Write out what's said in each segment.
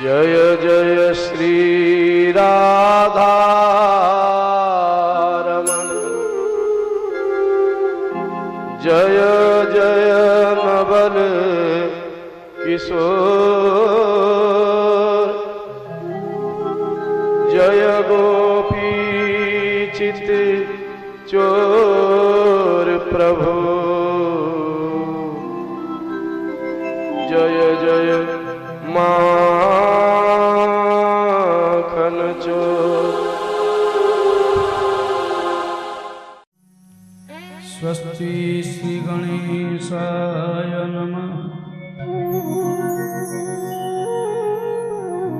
जय जय श्री राधा रमण, जय जय नवल किशोर, जय गोपी चित चोर प्रभु, जय जय माखन चोर। स्वस्ति श्री गणेशाय नमः।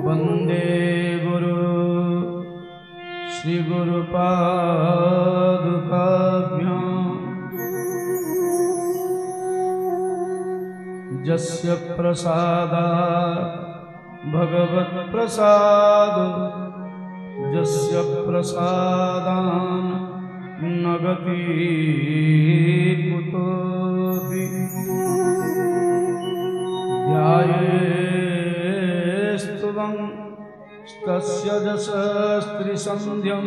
वंदे गुरु श्री गुरुपादुकाभ्यां यस्य प्रसादात् भगवत् प्रसाद, यस्य प्रसादान् नगति कुतोऽपि। ध्यायेस्तुवं तस्य यशस्त्रिसन्ध्यं,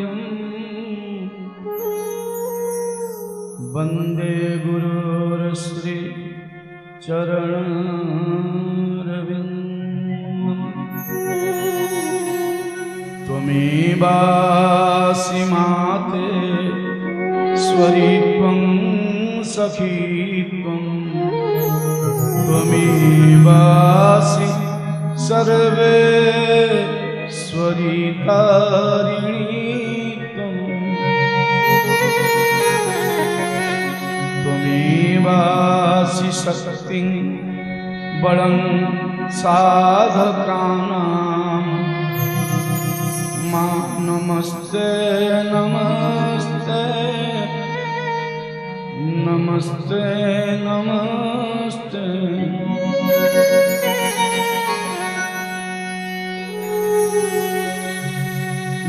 वन्दे गुरोर्श्री चरणरविन्दम्। त्वमेवासि माते स्वरीत्वं सखीत्वं, त्वमेवासि सर्वे स्वरितारिणी त्वं, त्वमेवासि शक्तिं बलं साधकानां। मां नमस्ते नमस्ते नमस्ते नमस्ते।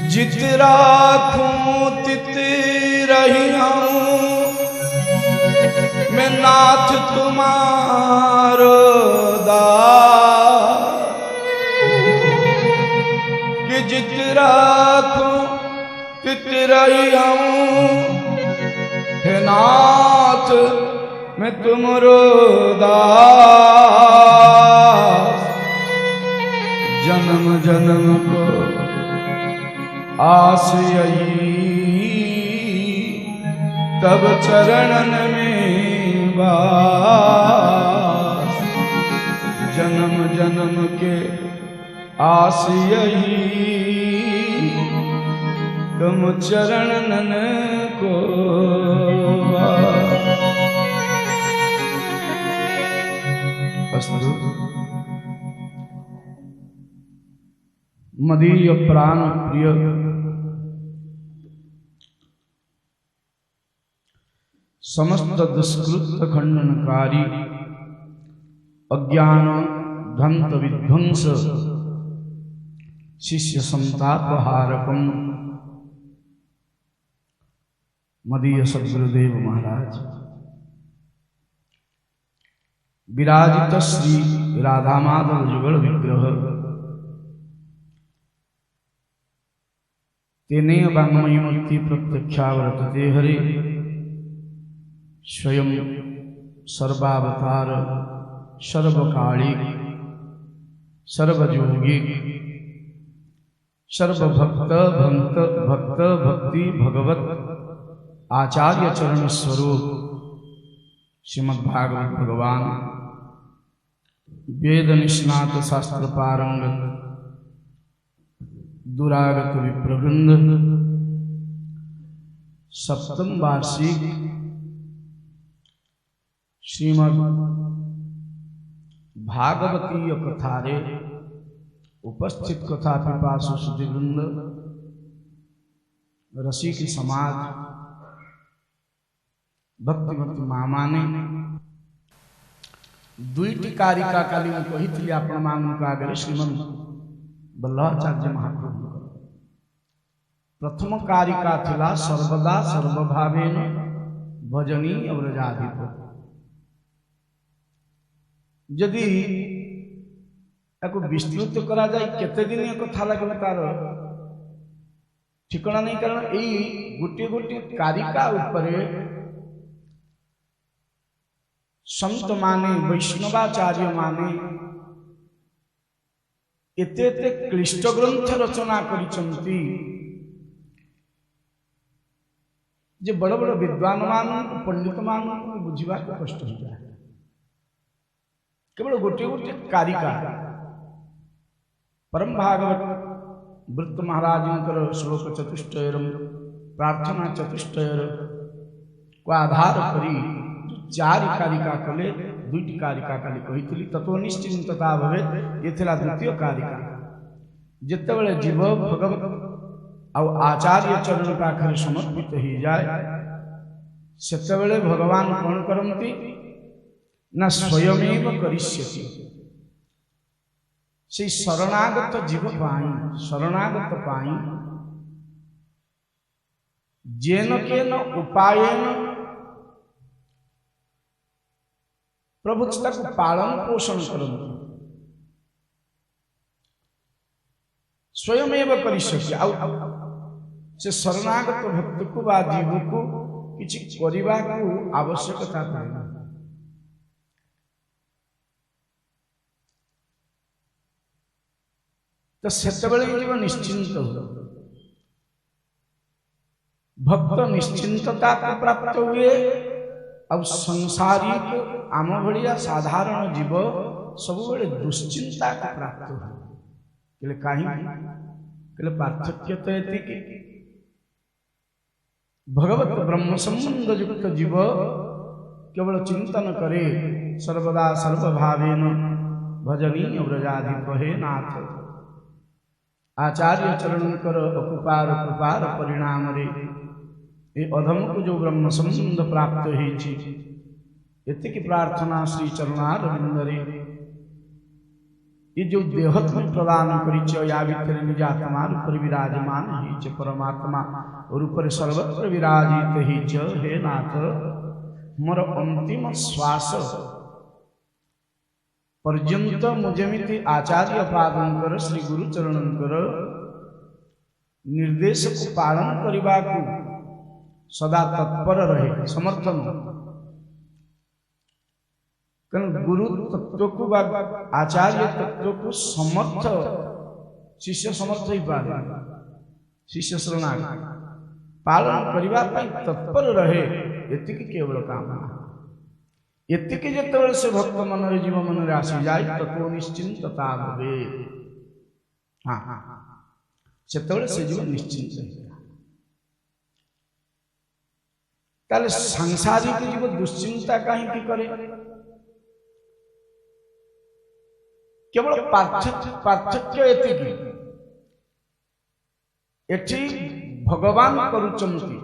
जित राखूं तित रहियां, मैं नाथ तुम्हारो दास। कि जित राखूं तित रहियां, हे नाथ मैं तुमरो दास। जन्म जन्म को आस यही, तब चरणन में वास। जन्म जन्म के आस यही, तुम चरणन को अस्तु। मदीय प्राण प्रिय समस्त दुष्कृत खंडनकारी, अज्ञान ध्वंत विध्वंस शिष्य संतापहारकम मदीय सद्गुरुदेव महाराज, विराजित श्री राधा माधव जुगल विग्रह तेने वाङ्मयी मूर्ति प्रत्यक्षावर्तते हरे। स्वयं सर्वावतार सर्वकालिक सर्वयोगिक सर्वभक्त भक्त भक्ति भगवत आचार्य चरण स्वरूप श्रीमद्भागवत भगवान वेद निष्णात शास्त्र पारंगत दुरागत विप्रवृंद सप्तम वार्षिक श्रीमद् भागवतीय कथारे उपस्थित कथा पिपासु सुधिवृंद रसिक समाज भक्तिमती मामाने दुईटी कारिका काली में कही आपण मान आगे श्रीमंत बल्लभाचार्य महाप्रभु। प्रथम कारिका थिला सर्वदा सर्वभावेन भजनी अव्रजाधिप। यदि ताको विस्तृत करा जाए केते दिन कथा लगे तार ठिकना नहीं। कारण यही गोटे गोटे कारिका उपरे संत माने वैष्णवाचार्य माने एते एते क्लिष्ट ग्रंथ रचना करिसंती जे बड़ बड़ विद्वान मान पंडित मान बुझा कष्ट हो जाए। केवल गोटे गोटे कारिका परम भागवत वृत्त महाराज श्लोक चतुष्टयर प्रार्थना चतुष्टयर को आधार करी चारि कारिका कले दुईटी कारिका काली कही तत्व निश्चिंतता भवे ये द्वितीय कारिका। जितेबले जीव भगवत आउ आचार्य चरण पाखे समर्पित हो जाए सेतेबले भगवान कौन करती ना स्वयमेव करिष्यति। से शरणागत जीव पाई शरणागत पाई जेन केन उपायन प्रभु को पालन पोषण करते स्वयमेव करिष्यति। से शरणागत भक्त को बा जीव को किछि करिबा को आवश्यकता पड़े। तो सेतबेले जीव निश्चिंत हो भक्त निश्चिंतता को प्राप्त हुए। अब संसारिक आम भाया साधारण जीव सब दुश्चिंता को प्राप्त हुए। कहीं पार्थक्य तो ये भगवत ब्रह्म संबंध युक्त जीव केवल चिंतन करे सर्वदा सर्वभावेन भजनीय व्रजाधिप हे नाथ। आचार्य चरण कर अकुपार कृपार परिणाम रे ये अधम को जो ब्रह्म संबंध प्राप्त होती प्रार्थना श्री चरणारविंदरे। ये जो देह में प्रदान कर निजात्मा रूप विराजमान ही परमात्मा और ऊपर सर्वत्र विराजित ही हे नाथ मोर अंतिम श्वास पर्यंत मुझेमिति आचार्य पादंकर श्री गुरु चरणंकर निर्देश को पालन करने को सदा तत्पर रहे समर्थन। कारण गुरु तत्व को आचार्य तत्व को समर्थ शिष्य समर्थ ही पाए शिष्य शरणागत पालन करने तत्पर रहे एति केवल काम। एतिक जिते से भक्त मन जीव मन आसी जाए तत्व निश्चिंतता भवे। हाँ से जीव निश्चिंत ताले सांसारिक जीव दुश्चिंता कहीं करे। केवल पार्थक्य एति भगवान करुचंती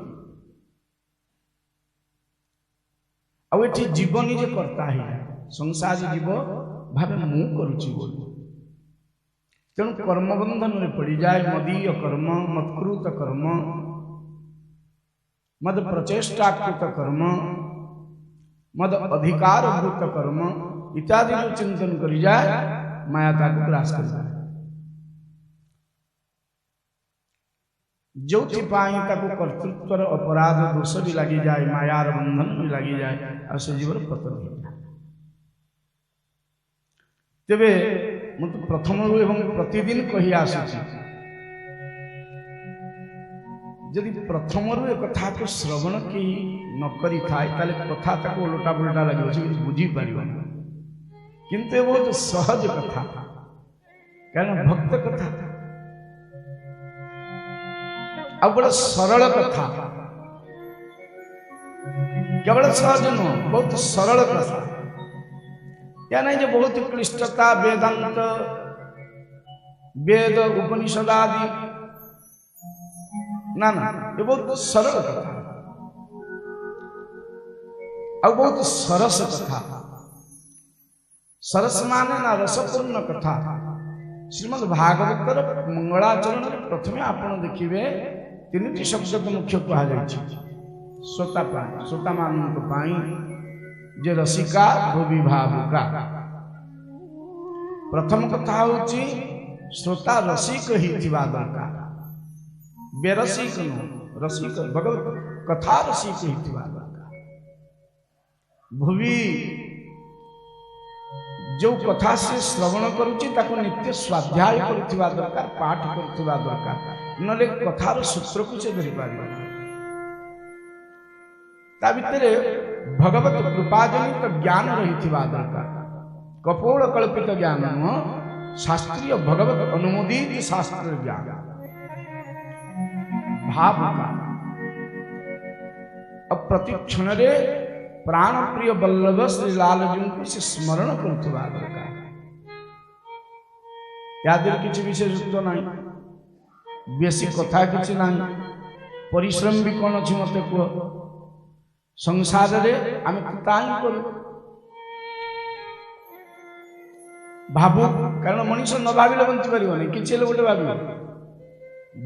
आउ एठी जीव निजे करता है संसारी जीव भावे मु करुची बोली तेणु कर्म बंधन में पड़ जाए। मदीय कर्म मत्कृत कर्म मद प्रचेष्टाकृत कर्म मद अधिकारभूत कर्म इत्यादि जो चिंतन करी जाए माया को ग्रास कर जाए। जो कर्तृत्व अपराध दोष भी लगी जाए मायार बंधन भी लगी जाए और से जीवन पतन हो जाए। तेबे मुझे प्रथम एवं प्रतिदिन कही आसुची यदि प्रथम कथा को श्रवण के न करी थाए ताले कथा ताको उल्टा पुल्टा लगे से बुझी पार किंतु ये बहुत सहज कथा कारण भक्त कथा अब बड़ा सरल कथा केवल सहज नुह बहुत सरल कथा या नहीं जो बहुत क्लिष्टता वेदांत वेद उपनिषद आदि ना ना ये बहुत सरल कथा अब बहुत सरस कथा। सरस माने ना रसपूर्ण कथा। श्रीमद् भागवतर मंगलाचरण प्रथमे आपण देखिए तीन शब्द को मुख्य कहा श्रोता पाई श्रोता मान जे रसिका भूवि भावुका प्रथम कथा होची श्रोता रसिक ही थिबा दरकार, बेरसिक नो रसिक भगवत कथा रसिक ही थिबा दरकार। भुवि जो कथा से श्रवण करुची ताको नित्य स्वाध्याय करुथिबा दरकार, पाठ करुथिबा दरकार, नले कथार सूत्र को से धरि पारिबा। ता भितरे भगवत कृपा जनित ज्ञान रहिथिबा दरकार, कपोल कल्पित ज्ञान नुह, शास्त्रीय भगवत अनुमोदित शास्त्र ज्ञान भाव का। अब प्रति क्षण रे प्राण प्रिय बल्लभ श्री लाल जी को से स्मरण करुथिबा दरकार। यादर किछि विशेषत्व नाही, बेसी कथा किछि नाही, परिश्रम भी कोन अछि मते को। संसार रे आमे ताई करू भाबु, कारण मनीष न भाविले बंची परिबो नै, किछि ले गोटे भाबिबो,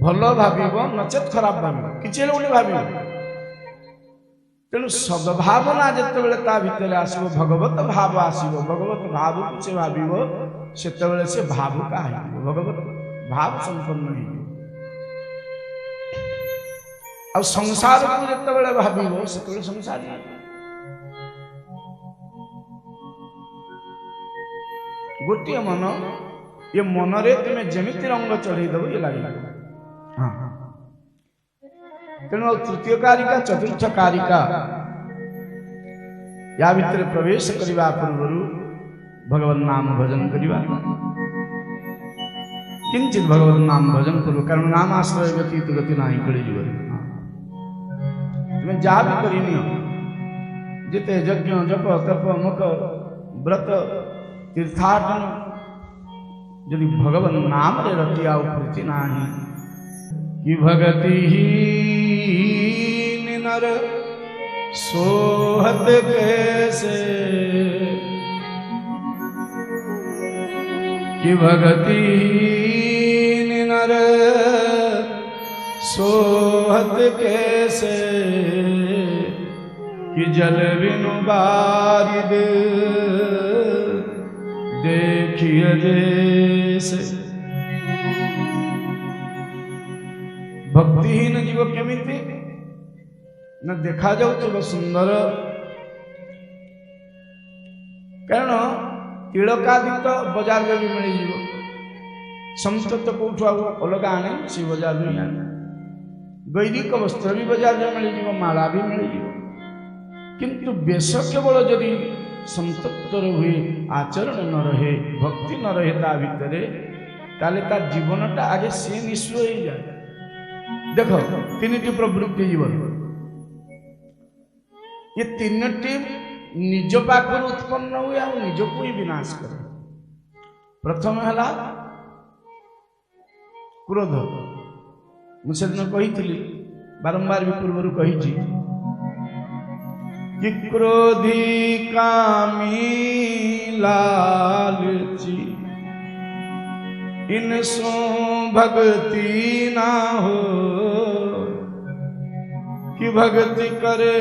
भलो भाबिबो नचेत खराब भाबिबो, किछि ले गोटे भाबिबो। तेणु सद्भावना जितेबाला ता भितर आसो, भगवत भाव आसो, भगवत भाव को से भाविबो, सेतेबाला से भावुका है, भगवत भाव संपन्न है। आ संसार को जितेबाला भाविबो सेतेबाला संसार है। गोटे मन, ये मन रे तुम जमिति रंग चढ़ई दब ये लगे। हाँ, तेणु तृतीय कारिका चतुर्थ कारिका या भितर प्रवेश करने पूर्व भगवान नाम भजन करवा, किंचित भगवान नाम भजन करो, कारण नाम आश्रय व्यतीत गति ना कड़े जीवन। तुम्हें जा भी कर जिते यज्ञ जप तप मुख व्रत तीर्थाटन यदि भगवान नाम रे रतिया प्रीति नाही, कि भगति ही नर सोहत कैसे, कि भगति ही नर सोहत कैसे, कि जल बिनु बारिद देखिए जैसे। भक्तिहीन जीव केमिति न देखा जाउथिबो सुंदर, कारण तिलकादित बाजार में भी मिल जीव, संतत कोठु अलग आने से बाजार में आने, वैदिक वस्त्र भी बाजार में मिल जीव, माला भी मिल जीव, किंतु बेश केवल यदि संतप्तर हुए, आचरण न रहे, भक्ति न रहे ता भितरे, ताले ता जीवनटा आगे से निस्व हो जाए। देखो तीनटी प्रवृत्ति जीवन, ये तीनटी निज पाखर उत्पन्न हुए और निज को ही विनाश करे। प्रथम है क्रोध, मुझे दिन कही बारंबार भी पूर्व कही कि क्रोधी कामी लालची इनसो भक्ति ना हो, कि भक्ति करे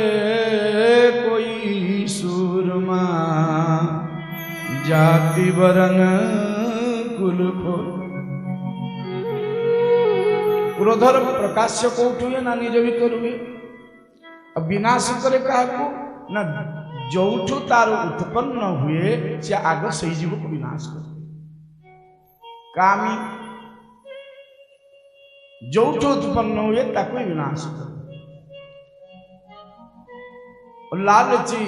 कोई सूरमा जाति वरन कुल को। क्रोधर प्रकाश्य कोठु हुए ना निज भीतर हुए, अब विनाश करे काहू ना जोठु तार उत्पन्न हुए से आग सही जीव को विनाश करे। कामी जोठु उत्पन्न हुए ताको विनाश करे, और लालची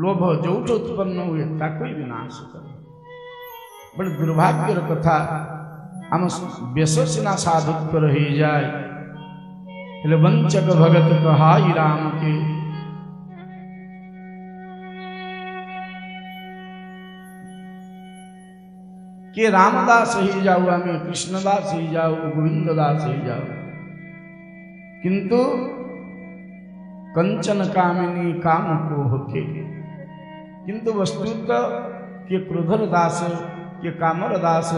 लोभ जोठु उत्पन्न हुए ताको विनाश करे। बड़े दुर्भाग्यर कथा, आम बेश सिना साधुत्व रही जाए, वंचक भगत कहाई राम के रामदास ही जाऊ, आम कृष्णदास ही जाऊ, गोविंददास ही जाऊ, किंतु कंचन कामिनी काम को होके, किंतु वस्तुतः के क्रोधर दास, के कामर दास,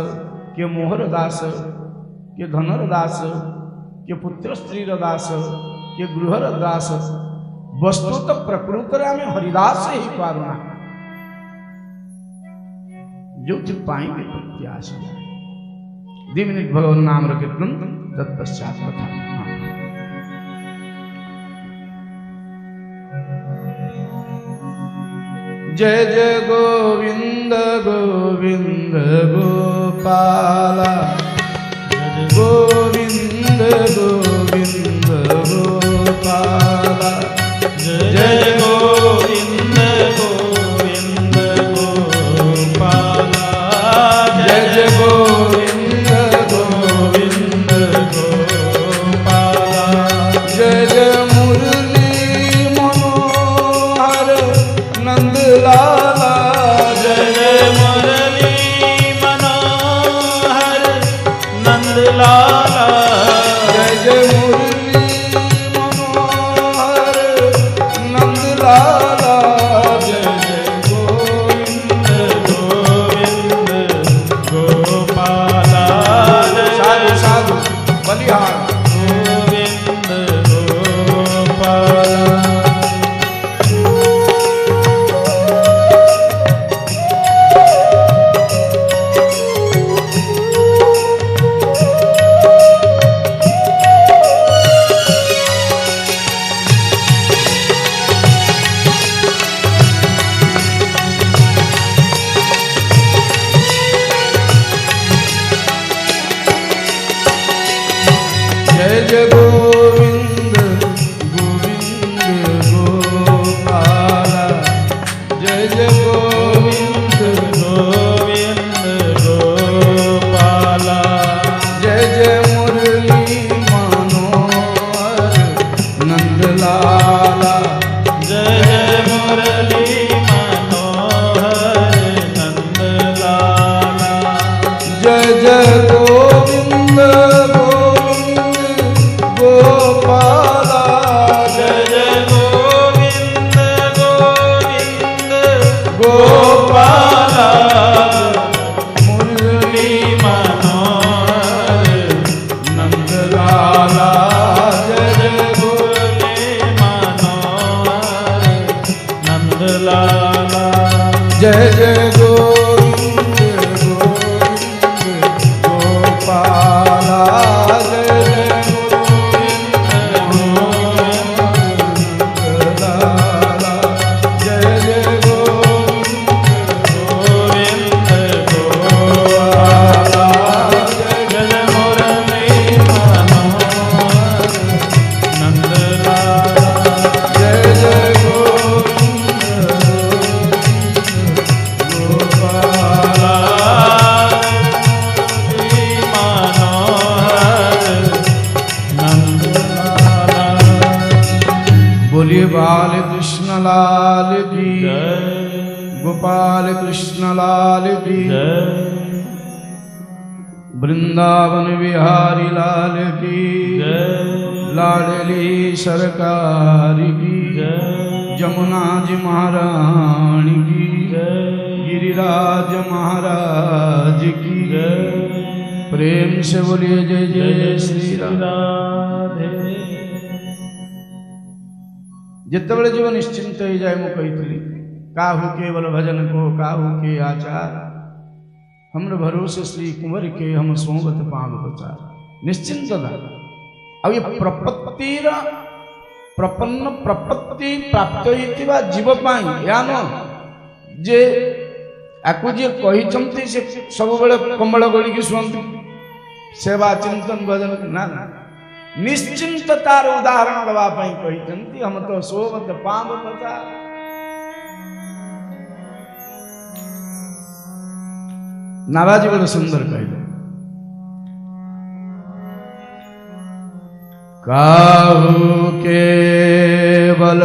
के मोहर दास, के धनर दास, के पुत्र स्त्री दास, के गृहर दास, वस्तुतः प्रकृत आम हरिदास ही पारुना। जो चीज पाएंगे प्रत्याश है। 2 मिनट भगवान नाम र कीर्तन तत्पश्चात कथा। जय जय गोविंद गोविंद गोपाला, गोविंद गोविंद गोपाला, जय जय गोविंद गोविंद गोपाला, जय जय गोविंद गोविंद गोपाला, जय जय मुरली मनोहर नंदलाला, जय जय मुरली मनोहर नंदलाला, जय जय मुरली मनोहर नंदलाला, जय जय गोविंद गोविंद गोपाला, साधु साधु बलिहार गोविंद गोपाला। जय जय गोविंद गोविंद गोपाला, जय जय गोविंद गोविंद गोपाला, जय जय मुरली मनोहर नंदलाला, जय जय मुरली मनोहर नंदलाला, जय जय गोविंद गोपाला, जय जय गोविंद गोविंद गोपाला, मुरली मनोहर नंदलाला, जय जय मुरली मनोहर नंदलाला, जय जय गोविंद गोविंद गोपाला, जय जय बोलिए बाल कृष्ण लाल की गोपाल कृष्ण लाल की, वृंदावन बिहारी लाल की, लाडली सरकार की, जमुना जी महारानी की, गिरिराज महाराज की, प्रेम से बोलिए जय जय श्री राधे। जितेबले जीवन निश्चिंत हो जाए, मुझे कही काहू केवल भजन को काहू के आचार, हमर भरोसे श्री कुंवर के हम सोवत पाव बचार। निश्चिंत अब ये प्रपत्तिर प्रपन्न प्रपत्ति प्राप्त होइतिबा जीव पाई या न जे आकु जे कहिचंती से सब बेले कंबल गड़ी की सुनती सेवा चिंतन भजन ना निश्चिंत तार उदाहरण दवा पाई कहिचंती हम तो सोवत पाव बचार। नाराजी बड़ा सुंदर कहले, काहू केवल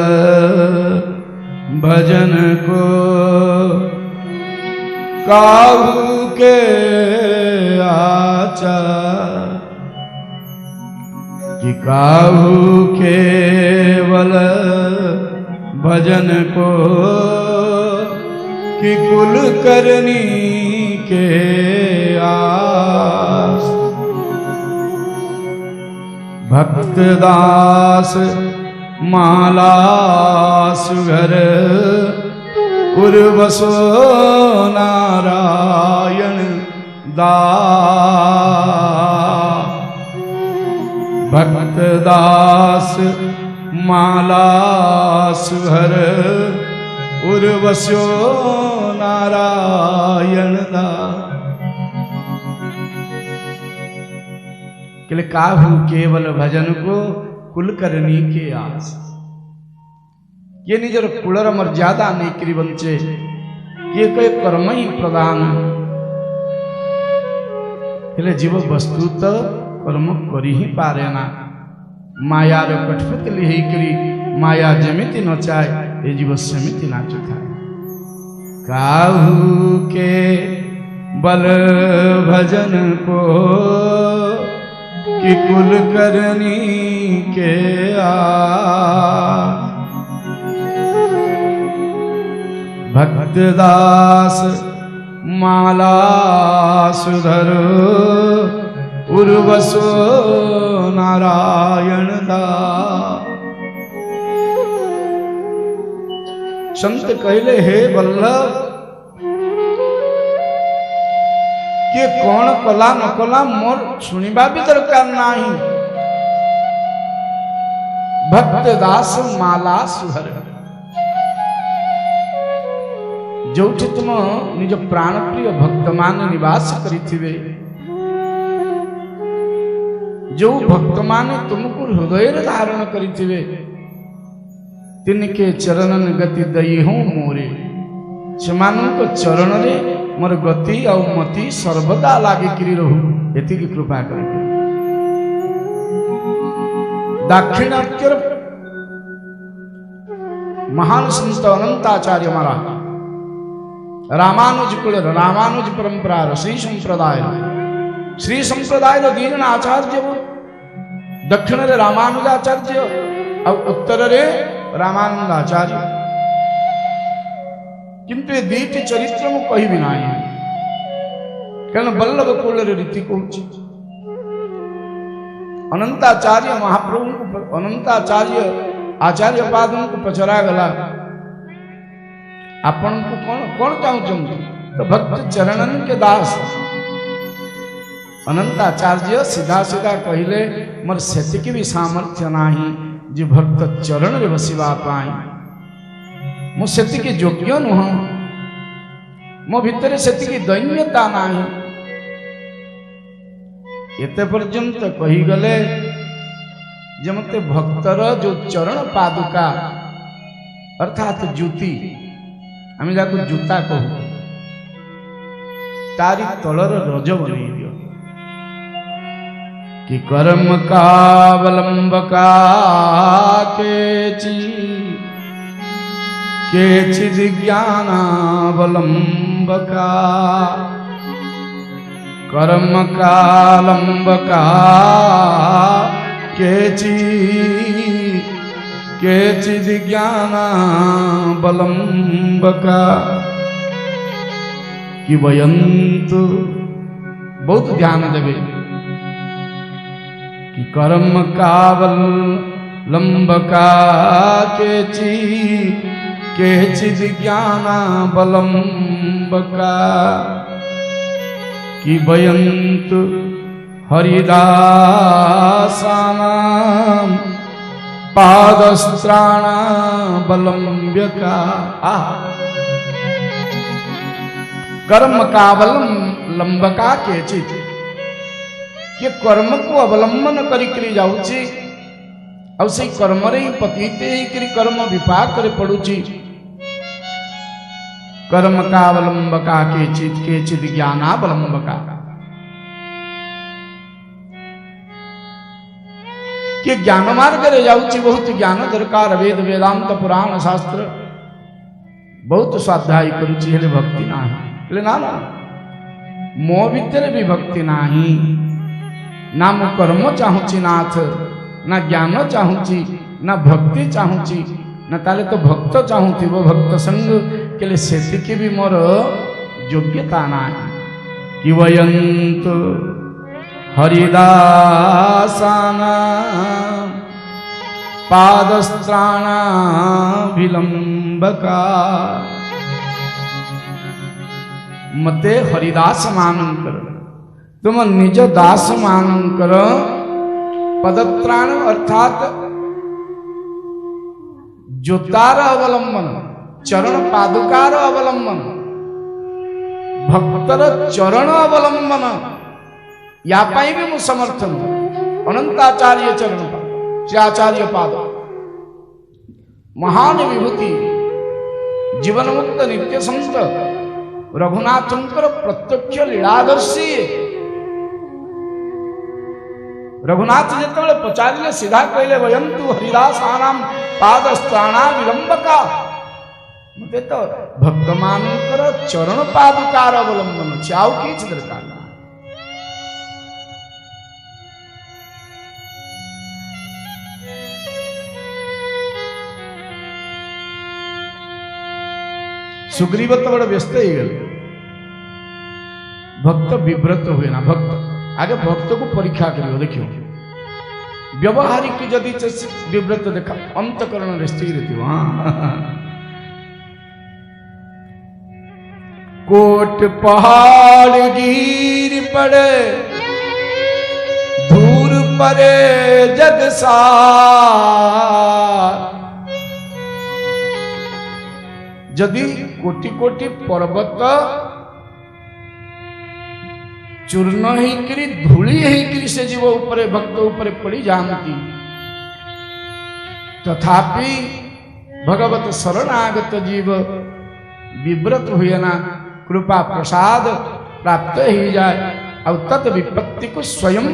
भजन को काहू के आचार, कि काहू केवल भजन को कि कुल करनी के आस। भक्त दास माला सुघर उर्वशो नारायण दास भक्त दास माला सुहर उर्वशो नारायण दास। काहू केवल भजन को कुल करनी के आस। ये निजर कुलर मर्यादा नहीं करी बंचे ये कई कर्म ही प्रदान हेले जीव वस्तु तो कर्म करी ही पारे ना माया रे कठपुत लिहि करी माया जमिति न चाहे ये जीव समिति ना चुका। काहू के बल भजन को कि कुल करनी के आस। भक्त दास माला सुधर उर्वशो नारायण दास। संत कहले हे वल्लभ कि कौन कला न कला मोर सुनिबा भी दरकार नहीं। भक्त दास माला सुधर जो तुम निज प्राण प्रिय भक्त मान निवास करिथिबे जो भक्त माने तुमको हृदय धारण करिथिबे तिनके चरणन गति दई हूँ मोरे सेमानक चरण रे मोर गति और मति सर्वदा लागे किरी रहू एति की कृपा कर। दाक्षिणात्यर महान संत अनंताचार्य महाराज रामानुज कुल रामानुज परंपरा श्री संप्रदाय दीन आचार्य दक्षिण रे रामानुजाचार्य और उत्तर रे रामानंदाचार्य किंतु ये दीट चरित्र में कही भी नहीं कारण बल्लभ कुल रीति कहूँ अनंताचार्य महाप्रभु को अनंताचार्य आचार्य पादन को पचरा गला आपण को कौन कौन चाहूँ तो भक्त चरणन के दास अनंताचार्य सीधा सीधा कहले मोर सेतिकी भी सामर्थ्य नाही जे भक्त चरण रे बसिबा पाई मो सेतिकी योग्य नुह मो भितर सेतिकी दैन्यता नाही एते पर्यंत कही गले जे मते भक्तर जो चरण पादुका अर्थात जूती आम जाको जूता कहू तारी तलर रज बनै दियो कि कर्म कावलंब का केचिद ज्ञानावलंब का कर्म कालंब का केचिद ज्ञानावलंब का कि वयंतु बहुत ध्यान देवे कि कर्म कावल लंबका केचिद ज्ञानावलंबका कि वयंतु हरिदासानां पादस्त्राणावलंब्यका। कर्म कावलंबका केचिद ये कर्म को अवलंबन करी जाऊची और से कर्म रे पतिते करी कर्म विपाक करे पड़ुची। कर्म का अवलंबका केचिद ज्ञानावलंबका कि ज्ञान मार्ग रे जाऊची बहुत ज्ञान दरकार वेद वेदांत पुराण शास्त्र बहुत स्वाध्याय करुची हेले भक्ति नाही हेले ना मो भीतर भी भक्ति नाही ना मु कर्म चाहूची नाथ ना ज्ञान चाहूची ना भक्ति चाहूची ना ताले तो भक्त चाहूथी वो भक्त संग के लिए सेतिकी भी मोर योग्यता नाही कि वयंत हरिदासाना पादस्त्राणाभिलंबका मते हरिदास मानंकर, तुम निज दास मानंकर पदत्राण अर्थात जोतार अवलंबन, चरण पादुकार अवलंबन, भक्तर चरण अवलंबन या पाई भी मु समर्थन अनंताचार्य चरण श्री आचार्य पाद महान विभूति जीवन मुक्त नित्य संत रघुनाथंकर प्रत्यक्ष लीलादर्शी। रघुनाथ जिते पचारे सीधा कहले वयंतु हरिदासानाम पादस्त्राणा विलंबका, मते तो भक्त मानकर चरण पादुकार अवलंबन चाव किछ दरकार ना। सुग्रीव तो बड़े व्यस्त ही गए, भक्त विव्रत हुए ना। भक्त आगे भक्त को परीक्षा करियो, देखियो व्यवहारिक जदि विव्रत देखा अंतकरण रे स्थिर थी। कोट पहाड़ गिर पड़े धूर परे जगसार, जदि कोटि कोटि पर्वत चूर्ण होकरी धूली होकरी से जीव उपरे भक्त उपरे पड़ी जानती, तथापि भगवत शरणागत जीव विव्रत हुए ना, कृपा प्रसाद प्राप्त ही जाए और तत् विपत्ति को स्वयं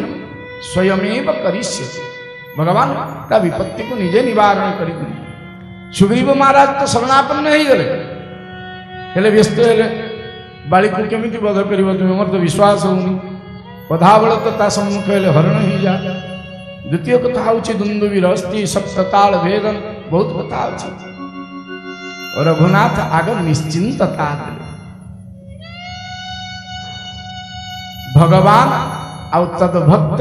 स्वयमेव करिष्यति, भगवान ता विपत्ति को निजे निवारण करी देंगे। सुग्रीव महाराज तो शरणापन्न ही गले, हेले व्यस्त हेले बाड़ी को केमिति बध करिवो तुम, मोर तो विश्वास होनी। पधाबल तो ता सम्मुख हेले हरण ही जा। द्वितीय कथा होची दुंदुबी रस्ती सप्तताल भेदन, बहुत कथा होची। और रघुनाथ आगे निश्चिंतता देले, भगवान और तद भक्त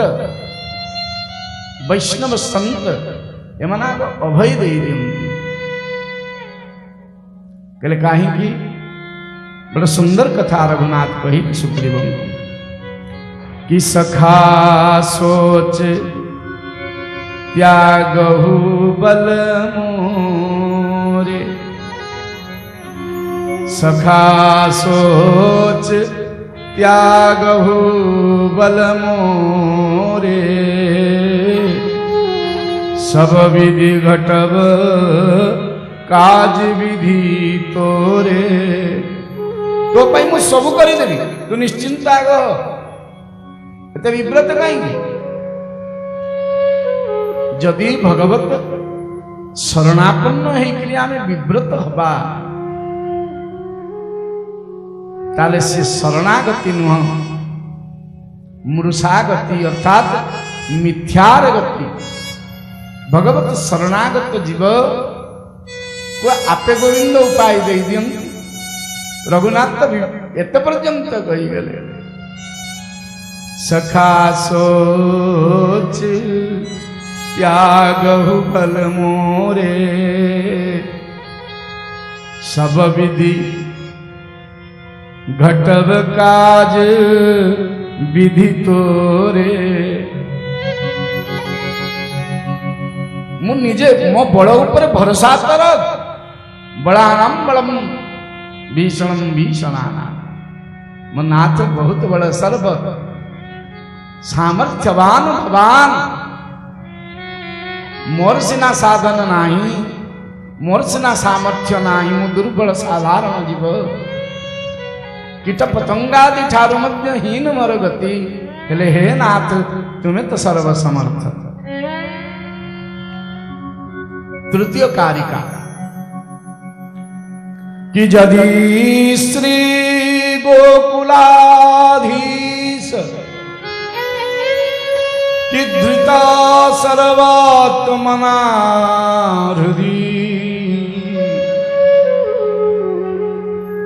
वैष्णव संत एमना अभय दे दियंती। कहले काहे की बड़ा सुंदर कथा रघुनाथ कही सुग्रीव कि सखा सोच त्यागहु बल मोरे, सखा सोच त्यागहु बल मोरे, सब विधि घटब काज विधि तोरे। तो पाई मु सब करी देबी, तू निश्चिंत आग एते विव्रत कहीं। जदि भगवत शरणापन्न होकरी आमे विव्रत हबा ताले से शरणागति नुह, मूर्छागति अर्थात मिथ्यार गति। भगवत शरणागत जीव को आपे गोविंद उपाय दे दियंती। रघुनाथ तो एत पर्यंत कही गले सखा सोच त्यागहु बल मोरे, सब विधि घटब काज विधि तोरे। मु निजे मो बड़ ऊपर भरोसा कर, बड़ानाम बड़म भीषणम भीषणाना। मो नाथ बहुत बड़ सर्व सामर्थ्यवान भगवान। मोर सिना साधन नाही, मोर सिना सामर्थ्य नाही, मु दुर्बल साधारण जीव। कीट पतंगादि ठारु मध्य हीन मोर गति, हेले हे नाथ तुम्हें तो सर्वसमर्थ। तृतीय कारिका कि यदि श्री गोकुलाधीश कि धृता सर्वात्मना हृदि,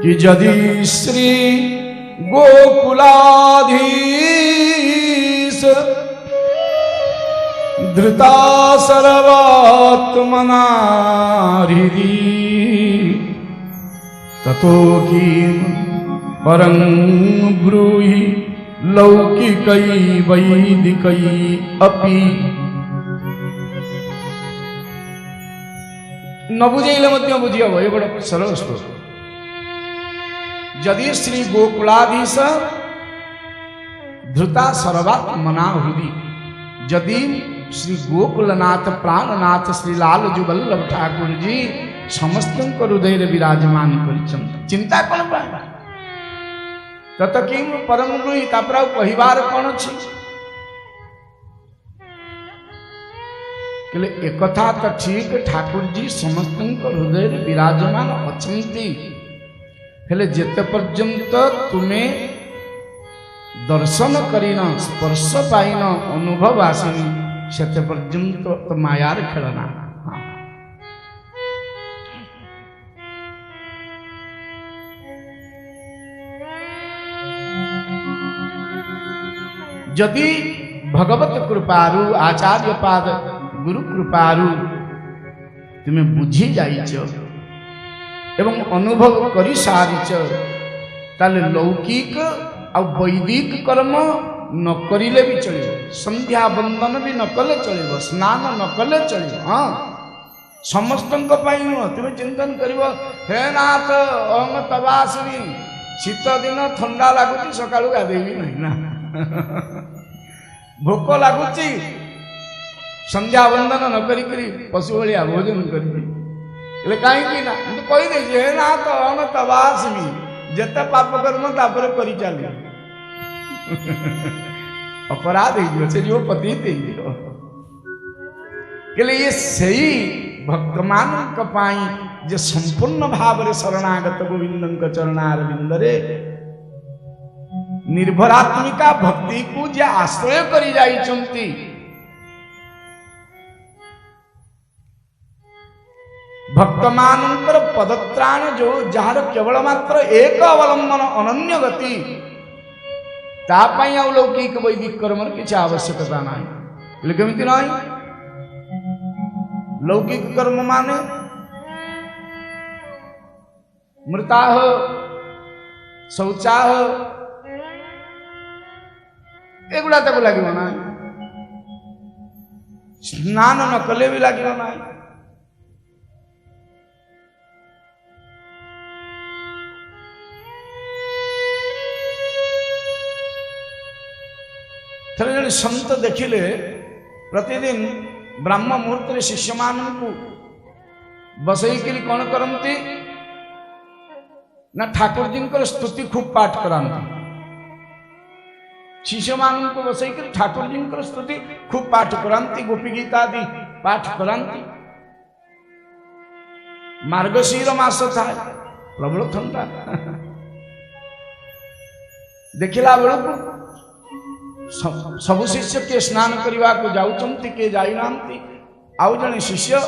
कि यदि श्री गोकुलाधीश धृता सर्वात्मना हृदि, ततो किम परं ब्रूहि लौकिकै वैदिकै अपि। न बुझेले मध्य बुझी हम ये बड़ा सरल श्लोक। यदि श्री गोकुलाधीश धृता सर्वात्मना हृदि, यदि श्री गोकुलनाथ प्राणनाथ श्री लाल जुबल्लभ ठाकुर जी समस्त हृदय विराजमान कर चिंता कौन पाए तत कि परम ब्रूहि तापर कहबार कौन अच्छी कहले एकथा तो ठीक ठाकुर जी समस्त हृदय विराजमान अच्छी हेले जेते पर्यंत तुम्हें दर्शन करिन स्पर्श पाइन अनुभव आसनी सेते पर्यंत तो मायार खेलना। हाँ। यदि भगवत कृपारु आचार्य पाद गुरु कृपारु तुम्हें बुझी जाइच एवं अनुभव करि सारिच ताले लौकिक आ वैदिक कर्म न करिले भी चलिए, संध्या बंदन भी न कले चलिए, स्नान न कले चलिए। हाँ समस्त नुह तुम्हें चिंतन कर हे नाथ अहम तवासिनी शीत दिन ठंडा लगुच सका गाधेबी नहीं ना भोक लगुच संध्या बंदन न करी पशु भाया भोजन करी कहीं ना कहीदे हे नाथ अहम तवासिनी जेते पाप कर्म तापर करी चली अपराध से जो पति के ये सही भक्त मान जे संपूर्ण भाव शरणागत गोविंद चरणारविंदरे निर्भरात्मिका भक्ति को जे आश्रय करी जाइछंती भक्त मानकर पदत्राण जो जार केवल मात्र एक अवलंबन अनन्य गति तापाई लौकिक वैदिक कर्म किसी आवश्यकता ना केमी ना लौकिक कर्म माने मृताह शौचाह एगुड़ा तक लगे ना स्नान न कले भी लगे ना थे जन संत देखिले प्रतिदिन ब्रह्म मुहूर्त शिष्य मान बसईकरी कौन करती ना ठाकुर जी स्तुति खूब पाठ कराती शिष्य मान को बसईकरी ठाकुर जी स्तुति खूब पाठ कराती गोपी गीता आदि पाठ कराती मार्गशीर मास था प्रबल ठंडा देखला बेलू सबु शिष्य के स्नान करने को जाऊँच के जाना आउ जड़े शिष्य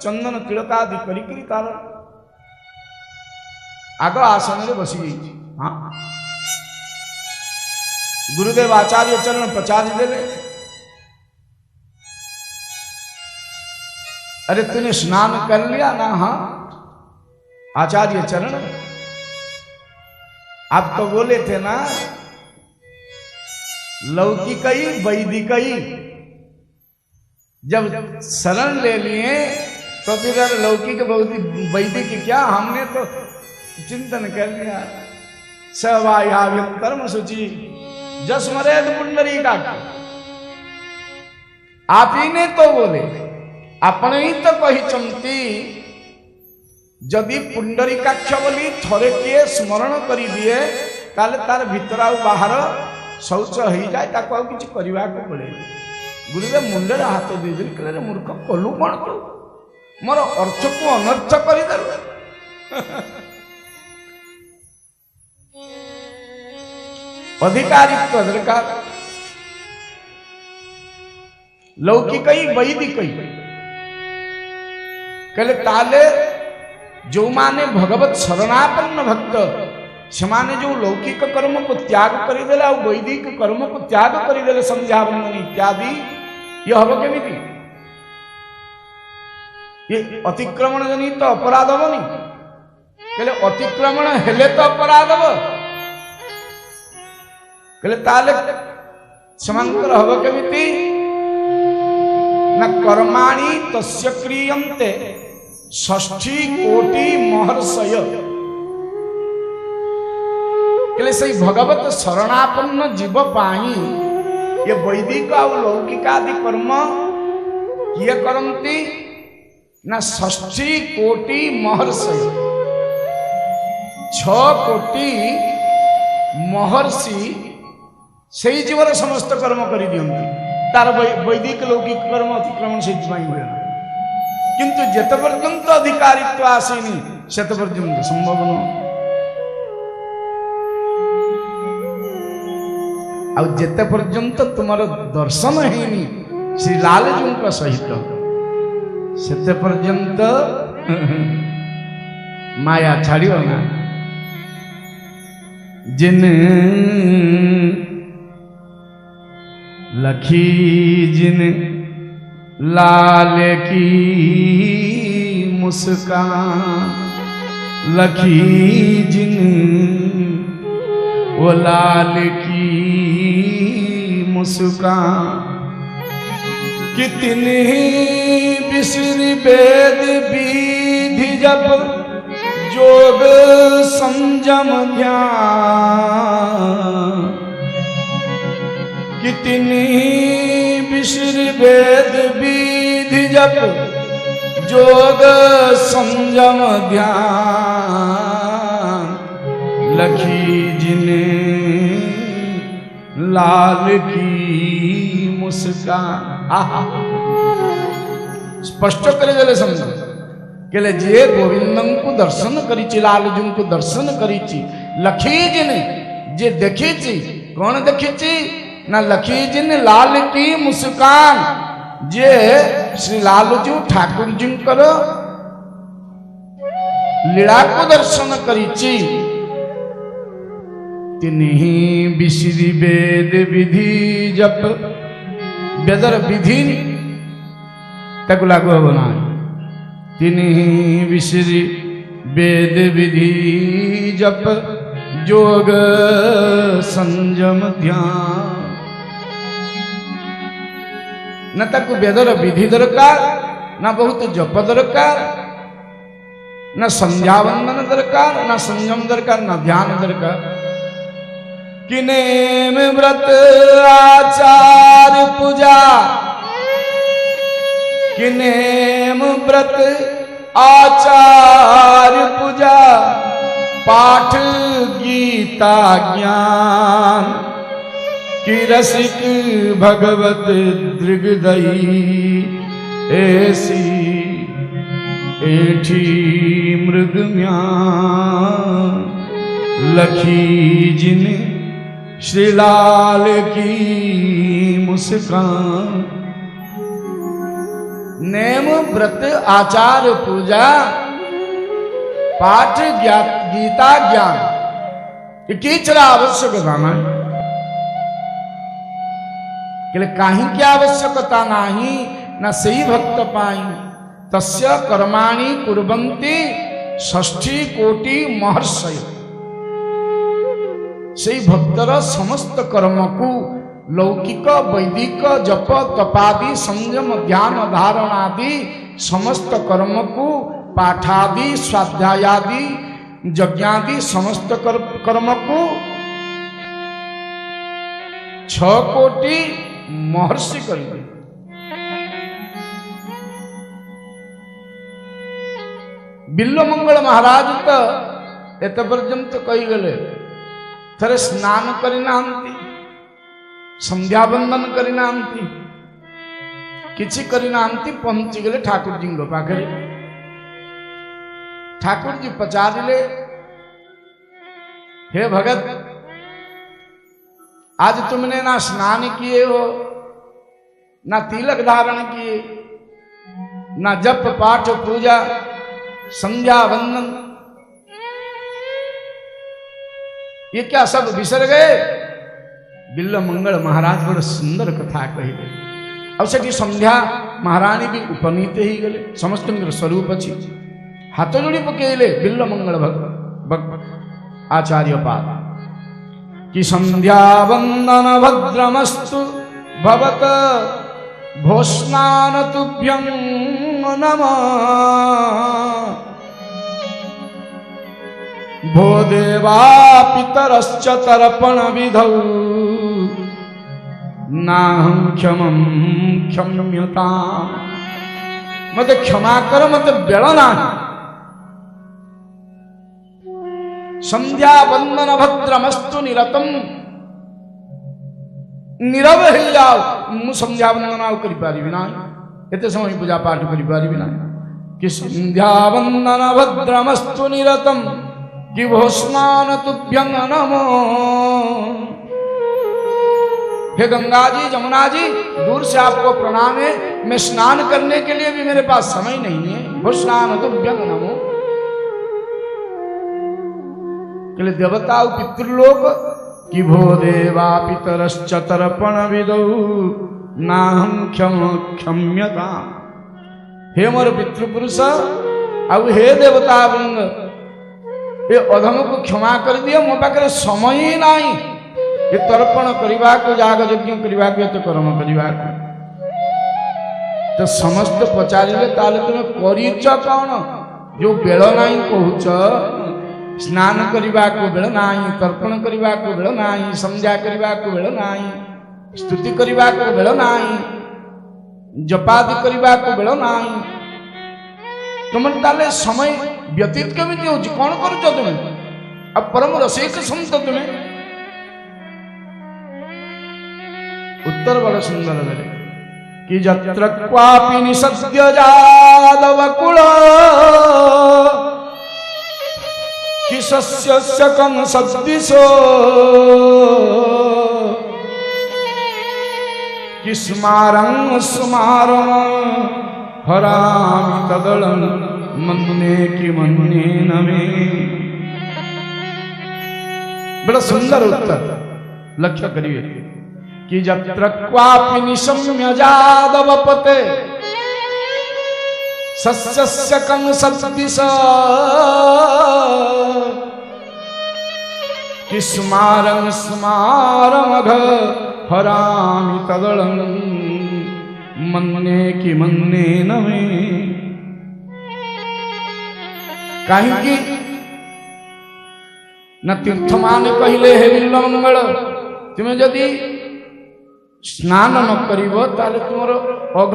चंदन तिलक आदि करी तार आग आसन में बसी गई। हाँ गुरुदेव आचार्य चरण प्रचार देले अरे तूने स्नान कर लिया ना। हाँ आचार्य चरण आप तो बोले थे ना लौकिकई वैदिकई जब शरण ले लिए तो फिर लौकिक वैदिक क्या हमने तो चिंतन कर लिया सवायाभ्यंतरम शुचि जसमरेद पुंडरी का आप ही ने तो बोले अपने ही तो कही चमती जदि पुंडरीकाक्ष बोली थरे किए स्मरण करी दिए ताले तार भीतर आ बाहर शौच हो जाए कि करने को पड़े। गुरुदेव मुंडे हाथ देदेली कहले मूर्ख कलु कौन तू मोर अर्थ को अनर्थ करदे अधिकारित्व दरकार लौकिक वैदिक कहले ताले जो माने भगवत शरणापन्न भक्त सेमाने जो लौकिक कर्म को त्याग करदेले आ वैदिक कर्म को त्याग करदेले संध्या बंदन इत्यादि ये हम केमी ये अतिक्रमण जनित अपराध हेनी कहले अतिक्रमण हेले तो अपराध हम कहले ताले समांतर हब केमिति ना कर्माणि तस्य क्रियन्ते 60 कोटि महर्षय कहले से भगवत शरणापन्न जीव पाई ये वैदिक आ लौकिक आदि कर्म किए करती ना 60 कोटि महर्षि 6 कोटि महर्षि से जीवन समस्त कर्म कर दियंती तार वैदिक लौकिक कर्म अतिक्रमण से हुए किंतु जेत पर्यंत अधिकारित्व आसेनी सेत पर्यंत संभव न आ जेते पर्यंत तुमर दर्शन हैनी श्री लालजू का सहित सेते पर्यंत माया छाड़ियो ना जिन लखी जिन लाल की मुस्कान लखी जिन वो लाल की मुस्कान कितनी बिसर वेद विधि जप जोग संयम ध्यान कितनी बिसर वेद विधि जप जोग संयम ध्यान लखी जिने लाल की मुस्कान स्पष्ट करे गले समझ केले जे गोविंदं को दर्शन करिछि लालजू को दर्शन करिछि लखी जिने जे देखिछि कौन देखिछि ना लखी जिन लाल की मुस्कान जे श्री लालजू ठाकुर जी लीला को दर्शन करिछि तिन्ही बिसरी वेद विधि जप वेदर विधि तक लागू हम ना तिन्ही बिसरी वेद विधि जप जोग संयम ध्यान न तक वेदर विधि दरकार ना बहुत जप दरकार न संध्या वंदन दरकार ना संयम दरकार ना ध्यान दरकार किनेम व्रत आचार पूजा किनेम व्रत आचार पूजा पाठ गीता ज्ञान कि रसिक भगवत दृगदयी ऐसी एठी मृग म्यान लखी जिन श्रीलाल की मुस्कान नेम व्रत आचार पूजा पाठ गीता ज्ञान कीचरा आवश्यकता नहीं कहीं की आवश्यकता नहीं न सही भक्त पाई तस्य कर्माणि कुर्वन्ति 60 कोटि महर्षय से भक्तर समस्त कर्म को लौकिक वैदिक जप तपादि संयम ध्यान धारण आदि समस्त कर्म को पाठादि स्वाध्यायादि यज्ञादि समस्त कर्म को 6 कोटि महर्षि करेंगे बिल्वमंगल महाराज तो एत पर्यंत कही गले थरे स्नान करना संध्या बंदन करना किसी करना पहुंची गले ठाकुर जी पाखे ठाकुर जी पचारे हे भगत आज तुमने ना स्नान किए हो ना तिलक धारण किए ना जप पाठ पूजा संध्या वंदन ये क्या सब बिसर गए बिल्वमंगल महाराज बड़े सुंदर कथा कही अब से संध्या महारानी भी उपनीत ही गले समस्त स्वरूप अच्छी हाथ जोड़ी पकेले बिल्वमंगल आचार्य पाद कि संध्या वंदन भद्रमस्तु भवत भोस्नान तुभ्यं नमः भो देवा पितरश्च तर्पण विधौ नाहं क्षमं क्षम्यता मते क्षमा कर मते बेलना संध्या वंदन भद्रमस्तु निरतम नीरव हो जाओ मु संध्या वंदन आउ करि पारिबि ना एते समय पूजा पाठ करि पारिबि ना कि संध्या वंदन भद्रमस्तु निरतम कि भोस्नान तुभ्यं नमो हे गंगा जी जमुना जी दूर से आपको प्रणाम है मैं स्नान करने के लिए भी मेरे पास समय नहीं है भोस्नान तुभ्यं नमो के देवता पितृलोक कि भो देवा पितरश्च तर्पण विदौ नाहं क्षम्यता हे मोर पितृपुरुष आउ हे देवता वृंद ये अधम को क्षमा कर दियो मो पाखे समय ही नहीं ये तर्पण करने को याग यज्ञ करने को तो कर्म करने को तो समस्त पचारे ताले तुम कर कौन जो बेल नहीं कहूच स्नान करने को बेल नहीं तर्पण करने को बेल नहीं संध्या करने को बेल नहीं स्तुति करने को बेल नहीं जपादि करने को बेल नहीं तुम ताले समय व्यतीत केमी हो कौन करुच तुम अब परम रसिक संत तुम्हें उत्तर बड़ सुंदर बेले कि जत्र क्वापि निसद्य जादव कुल कि सस्यस्य कं सद्दिशो कि स्मारं स्मारं हरामि तदलं मन्ने कि मन्ने नमे बड़ा सुंदर उत्तर लक्ष्य करिए कि जत्र क्वापि निशम्य जादव पते सस्यस्य कं सद्दिश कि स्मारं स्मारमघ हरामि तदलं मन्ने कि मन्ने नमे कहीं न तीर्थमान कहले हे बिल्वमंगल तुम्हें जदि स्नान न करिब ताले तुमर अघ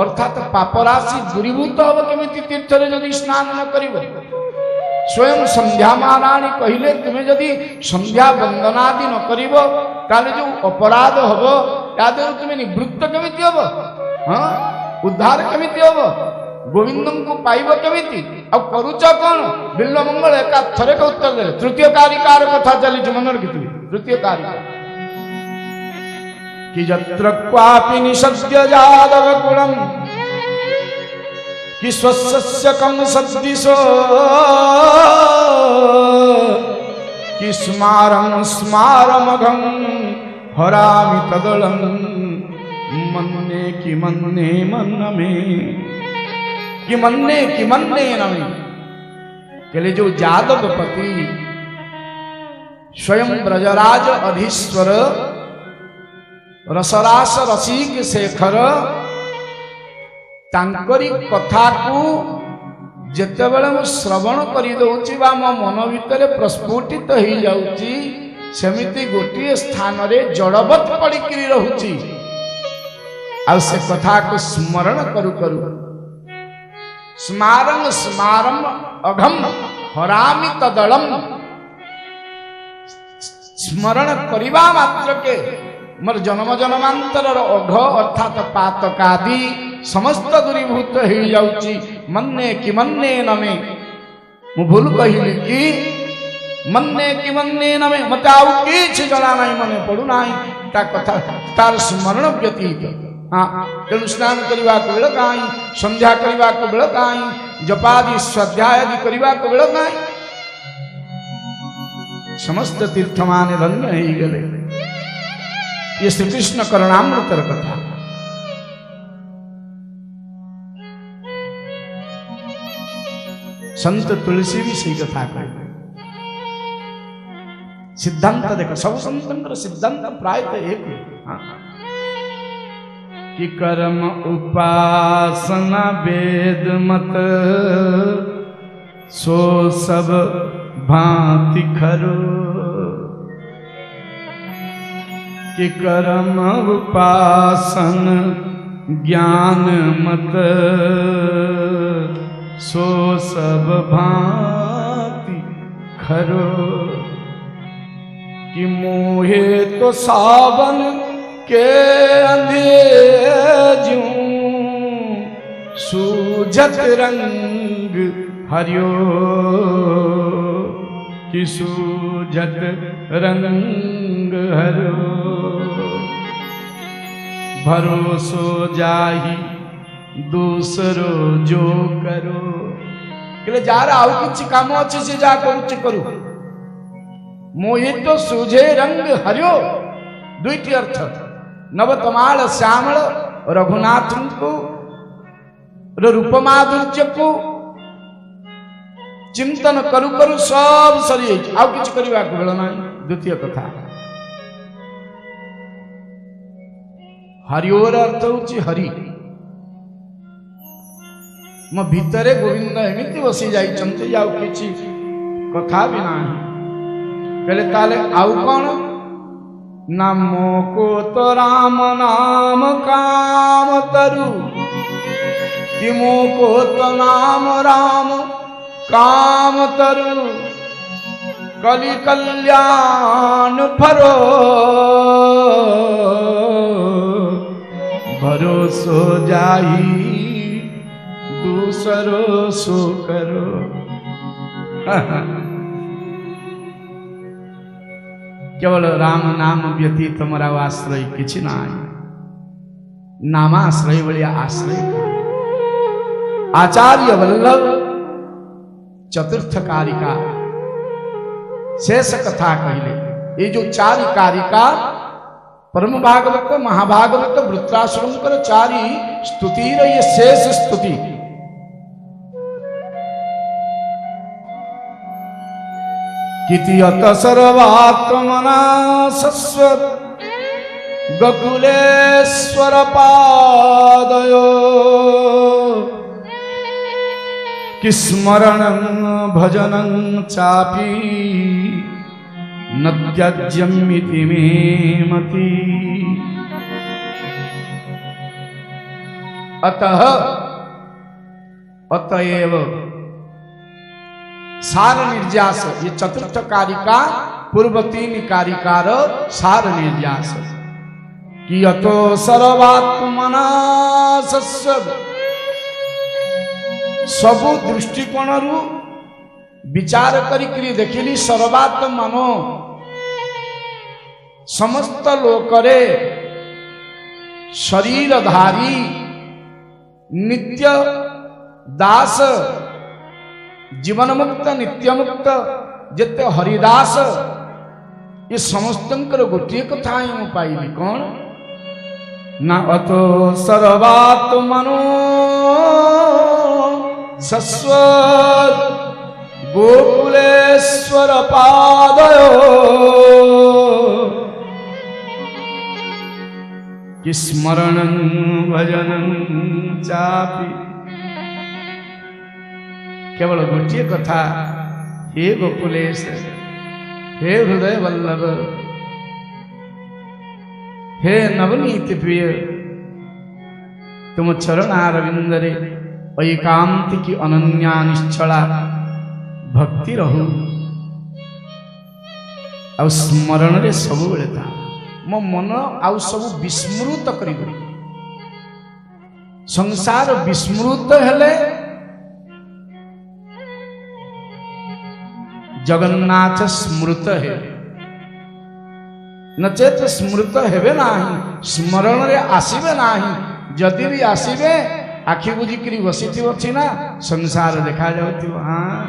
अर्थात पापराशि दूरीभूत हम केमिति तीर्थरे जदि स्नान न करिब स्वयं संध्या महाराणी कहले तुम्हें जदि संध्या वंदनादि न करिब ताले जो अपराध हब याद तुम्हें निवृत्त केमिति हब हाँ उद्धार केमिति हब गोविंदम को पाइब केमिति अब करूच कौन बिल्वमंगल एका थरे का उत्तर दे तृतीय कारिकार कथा चली मन रखी तृतीय कारिका कि जत्र क्वापि निसद्य जादव कुलम कि स्वस्य कं सद्दिशो कि स्मारं स्मारमघं हरामि तदलं मन्ने कि मन्ने मन्नमे कि मन्ने नमे के लिए जो जादवपति स्वयं ब्रजराज अधीश्वर रसरास रसिक शेखर तांकरी कथा को जेतेबेले मु श्रवण करि दउची बा मो मन भितर प्रस्फुटित हो जाउची सेमिति गोटे स्थान रे जड़वत पड़िकरी रहूची आ से कथा को स्मरण करू करू स्मारं स्मारं अघम हरामि तदलम स्मरण करिबा मात्र के मोर जन्म जन्मांतर अघ अर्थात पातकादि समस्त दूरीभूत हो जाउची मन्ने कि मन्ने नमे मु भूल कहली कि मन्ने कि मन्ने नमे मते आउ किछ जणा नाही मने पडु नाही ता कथा तार स्मरण व्यतीत हाँ तेणु स्नान करने को बेल कहीं संध्या करने को बेल कहीं जपादि स्वाध्याय आदि करने को बेल कहीं समस्त तीर्थ मान धन्य हो गए ये श्री कृष्ण करुणामृतर कथा संत तुलसी भी सही कथा कहे सिद्धांत देख सब संतर सिद्धांत प्रायतः एक हाँ? कि कर्म उपासना वेद मत सो सब भांति खरो कि कर्म उपासन ज्ञान मत सो सब भांति खरो कि मोहे तो सावन के अंधेजूं सूझत रंग हरियो कि सूझत रंग हरियो भरोसो जाही दूसरो जो करो कहले जार आउ किछि काम अछि से जा करूछि करू मोहित सूझे रंग हरियो दुईटी अर्थ नवतमाल श्यामल रघुनाथ को रूप माधुर्य को चिंतन करू करू सब सरी आउ किछि करबा को बेला नाही द्वितीय कथा हरिओर अर्थ होछि हरि मो भितरे गोविंद एमिति बसी जाइछन्ते आउ किछि कथा भी नाही कहले ताले आउ कौन नमो को तो राम नाम काम तरु कि मो को तो नाम राम काम तरु कलि कल्याण फरो भरोसो जाही दूसरो सो करो केवल राम नाम व्यतीत मोरा आश्रय किछि नाही नामाश्रय भलिया आश्रय आचार्य वल्लभ चतुर्थ कारिका शेष कथा कहले ये जो चारि कारिका परम भागवत महाभागवत वृत्रासुरंकर चारि स्तुतिर ये शेष स्तुति कितियत सर्वात्मना सस्वत गकुलेश्वर पादयो कि स्मरणं भजनं चापि न त्याज्यमिति मे मति अतः अतएव सार निर्यास ये चतुर्थ कारिका पूर्व तीन कारिकार सार निर्यास कि अतो सर्वात्मना सस्व सबु दृष्टिकोण रु विचार करी देखिली सर्वात्मनो समस्त लोकरे शरीरधारी नित्य दास जीवन मुक्त नित्य मुक्त जेते हरिदास ये समस्तंकर गोटे कथा ही मु पाइली कौन ना अतो सर्वात्मनो सस्वत गोकुलेश्वर पादयो कि स्मरणं भजनं चापि केवल गोटे कथा हे गोकुलेश हे हृदय वल्लभ हे नवनीत प्रिय तुम चरणारविंदरे ऐकांतिकी अनन्या निश्चला भक्ति रहू आ स्मरण रे सब बेले था मो मन आउ सब विस्मृत करी संसार विस्मृत हेले जगन्नाथ स्मृत है नचेत स्मृत हेबे नाही स्मरण रे आसीबे नाही जदि भी आसीबे आखि बुझिकरी बसिथिबो छिना संसार देखा जाउथिबो हाँ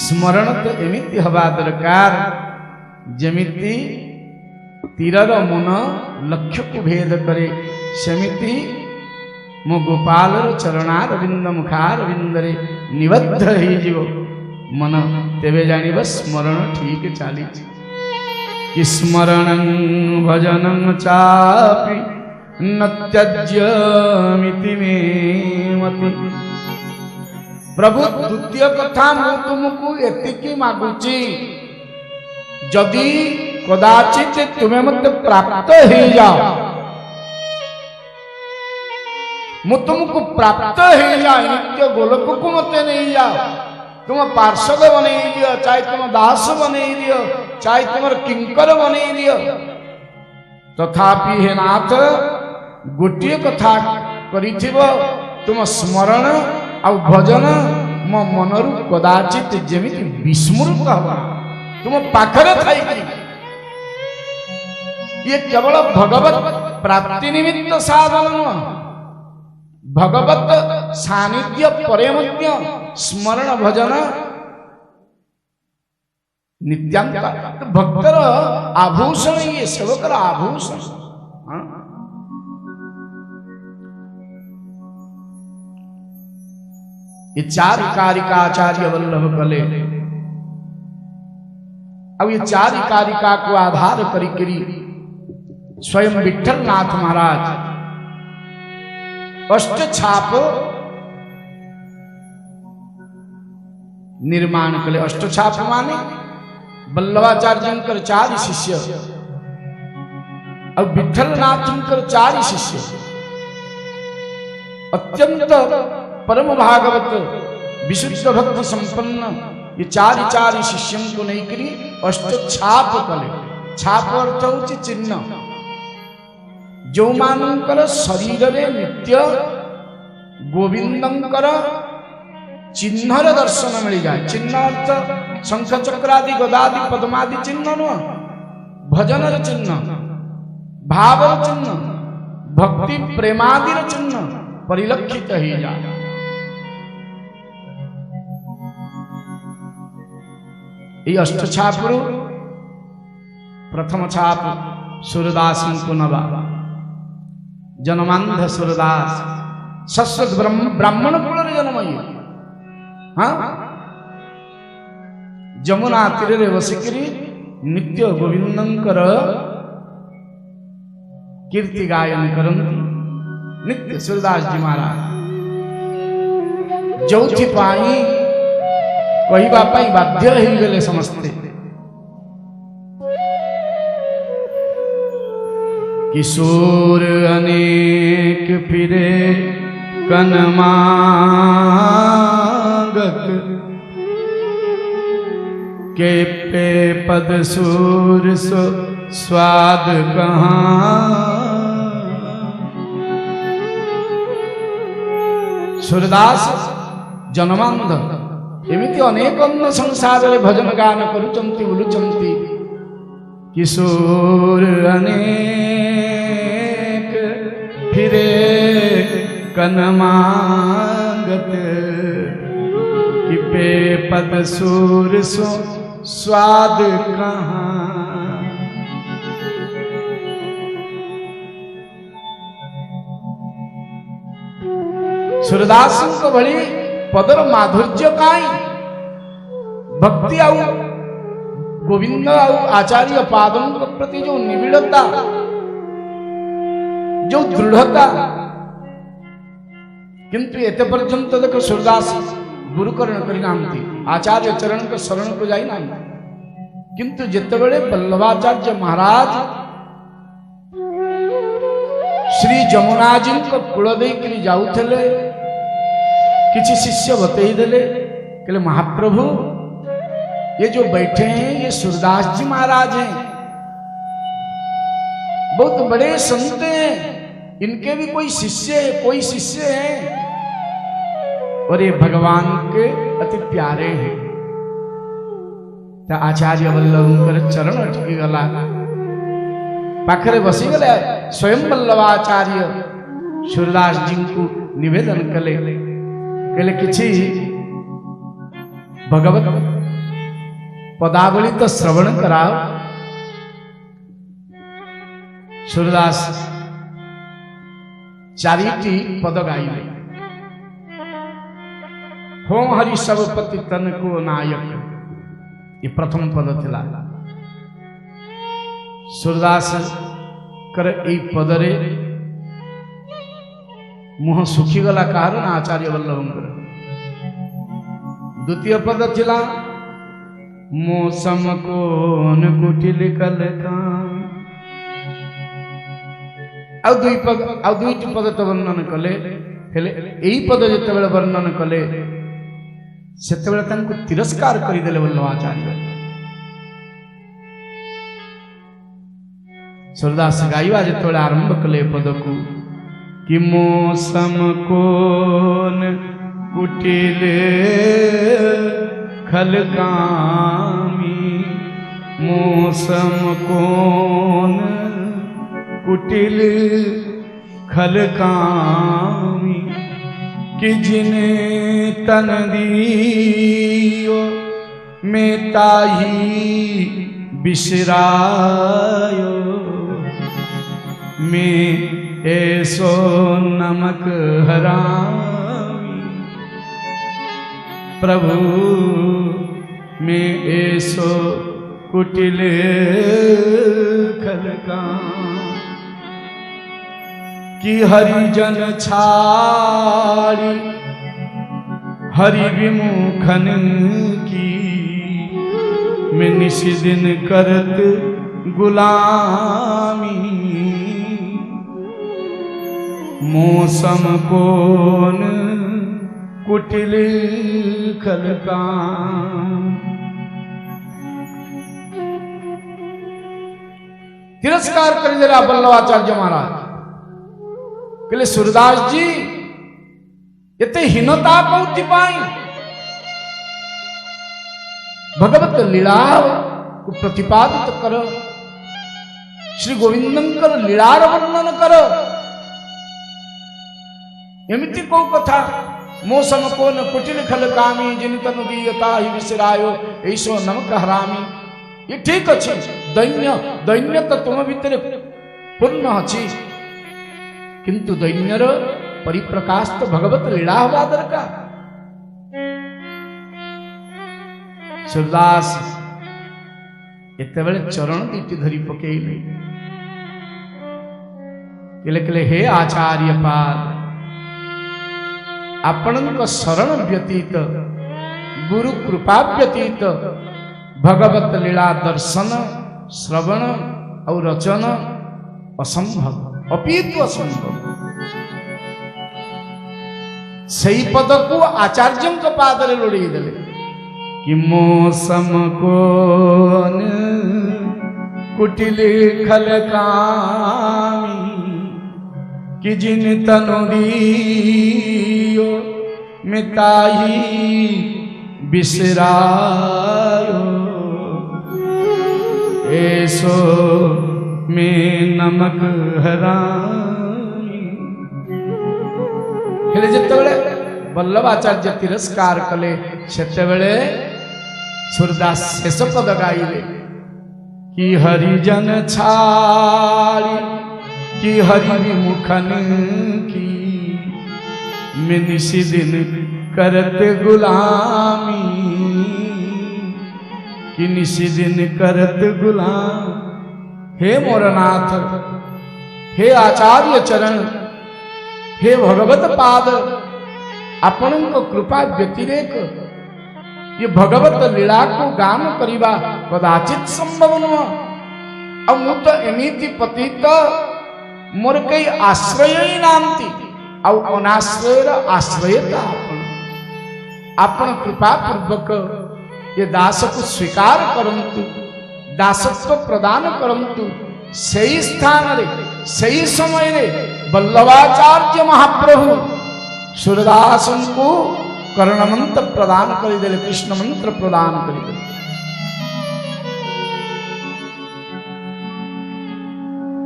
स्मरण तो एमिति हवा दरकार जेमिति तीरर मन लक्ष्य को भेद करे सेमिति मो गोपाल चरणार बिंद मुखार बिंदरे निबद्ध ही जीव मन तेबे जानिब स्मरण ठीक चली कि स्मरण भजन चापि न त्यज्यमिति मे मति। प्रभु द्वितीय कथा मु तुमको एतिकी मागुची जदि कदाचित तुम्हें मत प्राप्त हो जाओ, मु तुमको प्राप्त हो जाए नित्य गोलक को मत नहीं जाओ, तुम पार्षद बने दियो, चाहे तुम दास बने दियो, चाहे तुम किंकर बने दियो, तथापि हे नाथ गोटे कथा करिथिब तुम स्मरण आ भजन मो मनरु कदाचित जेमिति विस्मृत हवा तुम पाखरे थाई। ये केवल भगवत प्राप्ति निमित्त साधन नुह, भगवत सानिध्य परे मध्य स्मरण भजन नित्यांत भक्तर आभूषण, ये सेवकर आभूषण। ये चार कारिका आचार्य वल्लभ कले। अब ये चार कारिका को आधार करी स्वयं विठल नाथ महाराज अष्ट छाप निर्माण कले। अष्ट छाप माने वल्लभाचार्य चार शिष्य और विठल नाथ चार शिष्य अत्यंत परम भागवत विशुद्ध भक्त संपन्न ये चार शिष्यों को नहीं करी अष्ट छाप कले। छाप अर्थ होची चिन्ह, जो मानकर शरीर रे नित्य गोविंदंकर चिन्हर दर्शन मिल जाए। चिन्ह अर्थ शंख चक्रादि गदादि पद्मादि चिन्ह नुह, भजनर चिन्ह, भावर चिन्ह, भक्ति प्रेमादिर चिन्ह परिलक्षित ही जाए। ये अष्ट छाप प्रथम छाप सूरदास को नवा जन्मांध सूरदास शश्वत ब्राह्मण कुल जन्म। हाँ, जमुना तीर बसिकी नित्य गोविंदंकर कीर्ति गायन करती नित्य सूरदास जी महाराज। जोथि पाई कहवा बाध्य हो गले समस्ते। किशोर अनेक फिरे कनमागत के पे पद सूर सो स्वाद कहाँ। सूरदास जन्मांध एमिति अनेक अन्य संसार रे भजन गान करुचंती बोलुचंती। किशोर अनेक फिरे कनमागत कि पे पद सूर सो स्वाद कहाँ। सूरदास को भली पदर माधुर्य काई भक्ति आउ गोविंद आउ आचार्य पादों के प्रति जो निबिड़ता जो दृढ़ता, किंतु एते पर्यंत देखो सूरदास गुरुकरण करिनांती आचार्य चरण के शरण को जाई ना। किंतु जेतेबेले वल्लभाचार्य महाराज श्री जमुना जी को कूल देकरी जाउथले किसी शिष्य बतई देले कहले महाप्रभु ये जो बैठे हैं ये सूरदास जी महाराज हैं, बहुत बड़े संत हैं, इनके भी कोई शिष्य हैं और ये भगवान के अति प्यारे हैं। तो आचार्य वल्लभंकर चरण अटकी गला पाखरे बसी गले। स्वयं वल्लभाचार्य सूरदास जी को निवेदन कले कहले किछि भगवत पदावली तो श्रवण कराओ। सूरदास चारिटी पद गाइले हो हरि सब पति तन को नायक, ये प्रथम पद थिला। सूरदास कर एई पदरे मुह सुखी गला कारण आचार्य वल्लभंकर। द्वितीय पद थिला मौसम कोन कुटिल कलकान। ଆଉ ଦୁଇଟି ପଦ ତ ବର୍ଣ୍ଣନ କଲେ, ହେଲେ ଏଇ ପଦ ଯେତେବେଳେ ବର୍ଣ୍ଣନ କଲେ ସେତେବେଳେ ତାଙ୍କୁ ତିରସ୍କାର କରିଦେଲେ ବଲ୍ଲଭାଚାର୍ଯ୍ୟ। सूरदास गाइवा ଯେତେବେଳେ ଆରମ୍ଭ କଲେ ପଦକୁ कि मौसम कोन कुटिल खलकामी, मौसम कोन कुटिल खलकामी, कि जिने तन दियो में ताही बिसरायो, में ऐसो नमक हरामी, प्रभु में ऐसो कुटिल खलकामी, कि हरिजन छाड़ी हरि विमुखन की, मैं निशि दिन करत गुलामी, मौसम कोन कुटिल खलकामी। तिरस्कार कर दिला वल्लभाचार्य महाराज। कहले सूरदास जी एते हीनता कौथि पाई, भगवत लीला को प्रतिपादित कर, श्री गोविंदंकर लीलार वर्णन कर। एमिति को कथा मौसम कोन कुटिल खलकामी, जिन तनु दीयता ही विसरायो, ऐसो नमक हरामी। ये ठीक अच्छे, दैन्य तो तुम भितर पूर्ण अच्छी, किंतु दैन्यर परिप्रकाश तो भगवत लीला हवा दरकार। सूरदास एते बेले चरण दीटी धरी पकेइले, कहले हे आचार्य पाद, आपणक शरण व्यतीत, गुरु कृपा व्यतीत भगवत लीला दर्शन श्रवण और रचन असंभव, अपितु असंभव। सही पद को आचार्य पादरे लोड़ी देले कि मौसम कोन कुटिल खलकामी, कि जिन तनु दियो में ताही बिसरायो, ऐसो में नमक हरामी। हेले जेतेबेले वल्लभाचार्य तिरस्कार कले सेतेबेले सूरदास शेष पद गाइले कि हरिजन छाड़ी कि हरि विमुखन की, मैं निशि दिन करत गुलामी, कि निशि दिन करत गुलाम। हे मोरनाथ, हे आचार्य चरण, हे भगवत पाद, आपण कृपा व्यतिरेक ये भगवत लीला को गान करिबा कदाचित संभव नुह। अब मु तो एमिति पतित, मोर कई आश्रय ही नांती, आउ अनाश्रयर आश्रयता आपण कृपा पूर्वक ये दास को स्वीकार करंतु, दासत्व प्रदान करंतु। सही स्थान रे सही समय रे वल्लभाचार्य महाप्रभु सूरदास को कर्ण मंत्र प्रदान करिदेले, कृष्ण मंत्र प्रदान करिदेले।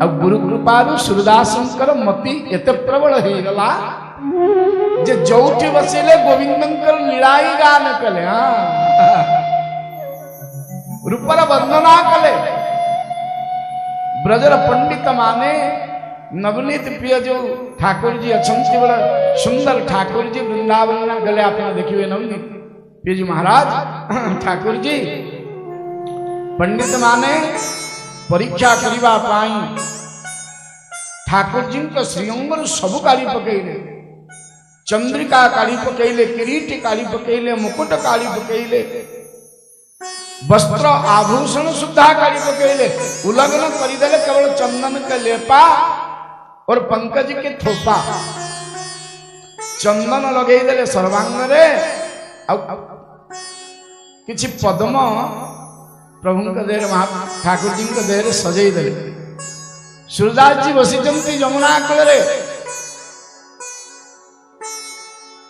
अब गुरु कृपारु सूरदासंकर मति एते प्रबल हो गला जे जोठी बसिले गोविंदंकर लीलाई गान कले। हाँ, रूपर वर्णना कले। ब्रजर पंडित माने नवनीत प्रिय जो ठाकुर जी अच्छा बड़ा सुंदर ठाकुर जी वृंदावन गले आप देखिए नवनीत प्रिय जी महाराज ठाकुर जी पंडित माने परीक्षा करवा पाई ठाकुर जी को श्रीअंगर सबू काढ़ी पकईले चंद्रिका काढ़ी पकईले किरीट काढ़ी पकईले मुकुट काढ़ी पकईले वस्त्र आभूषण सुधा काढ़ी पकईले उल्लंघन करदेले केवल चंदन के लेपा और पंकज के थोपा चंदन लगेदेले सर्वांग रे किछि पद्म प्रभु देह ठाकुर जी देह सजई दे सूरदास जी बसी यमुना कूल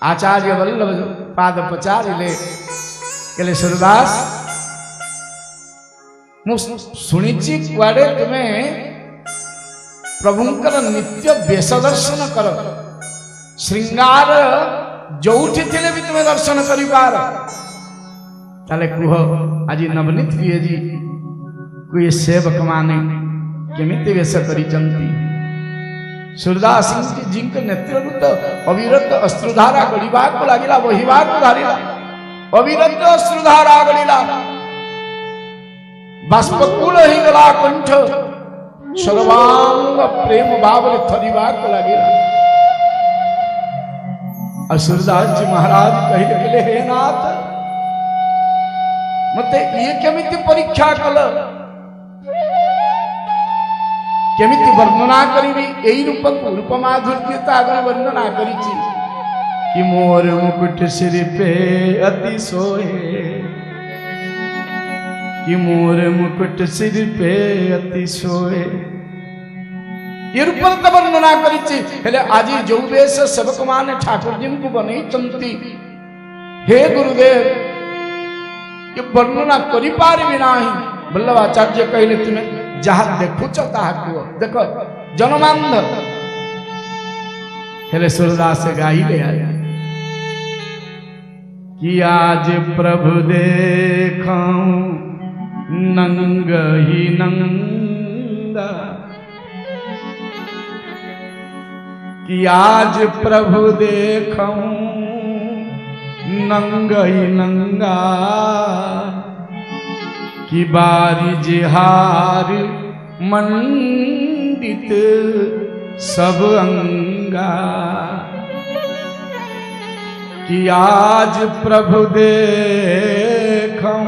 आचार्य वल्लभ पाद पचारे कहले सूरदास शुणी कुआड़े तुम्हें प्रभुंकर नित्य वेश दर्शन कर श्रृंगार जोठी थिले भी तुम्हें दर्शन कर पार ताले कुह आज नवनीत प्रिय जी कोई सेवक माने केमिति वेश करिचंती सूरदास जी के नेतृत्व अविरत अश्रुधारा गड़िबा को लागिला बहिबा को धारिला अविरत अश्रुधारा गड़िला बाष्पकुल ही गला कंठ सर्वांग प्रेम भाव थरिबा को लागिला सूरदास जी महाराज कहले हे नाथ मते ये केमिति परीक्षा कल केमिति वर्णना करी यही रूप को रूप माधुर्यता आगे वर्णना करी कि मोर मुकुट सिर पे अति सोए कि मोर मुकुट सिर पे अति सोए ये रूप वर्णना करी आज जो वेश सेवक माने ठाकुर जी को बने चंती हे गुरुदेव ये वर्णना करी पारि नाही वल्लभाचार्य कहले तुम्हें जहा देखुच ताहा कुह देख जनमांध हेले सूरदास गाइले आया कि आज प्रभु देखूं नंग ही नंगा कि आज प्रभु देखूं नंग ही नंगा कि बारी जिहार मंडित सब अंगा कि आज प्रभु देखूं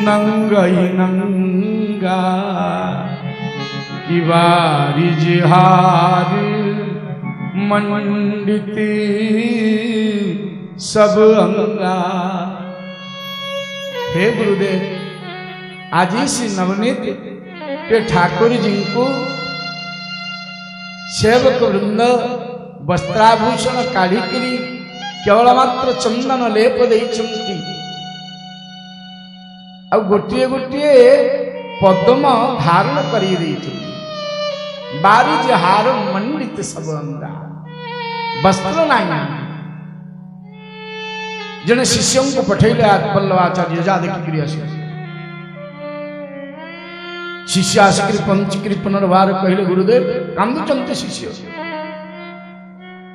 नंगई नंगा कि बारी जिहार मंडित सब अंगा। हे गुरुदेव आज श्री नवनीत के ठाकुर जी को सेवक वृंद वस्त्राभूषण काढ़ी केवल मात्र चंदन लेप देइछंती आ गोटे गोटे पद्म धारण करी देइछंती बारिज हार मंडित सब अंगा वस्त्र नहीं जने शिष्यों को पठेले वल्लभाचार्य जा देखिक शिष्य आसिक पंचक्री पुनर्वार कहले गुरुदेव कांदुचंत शिष्य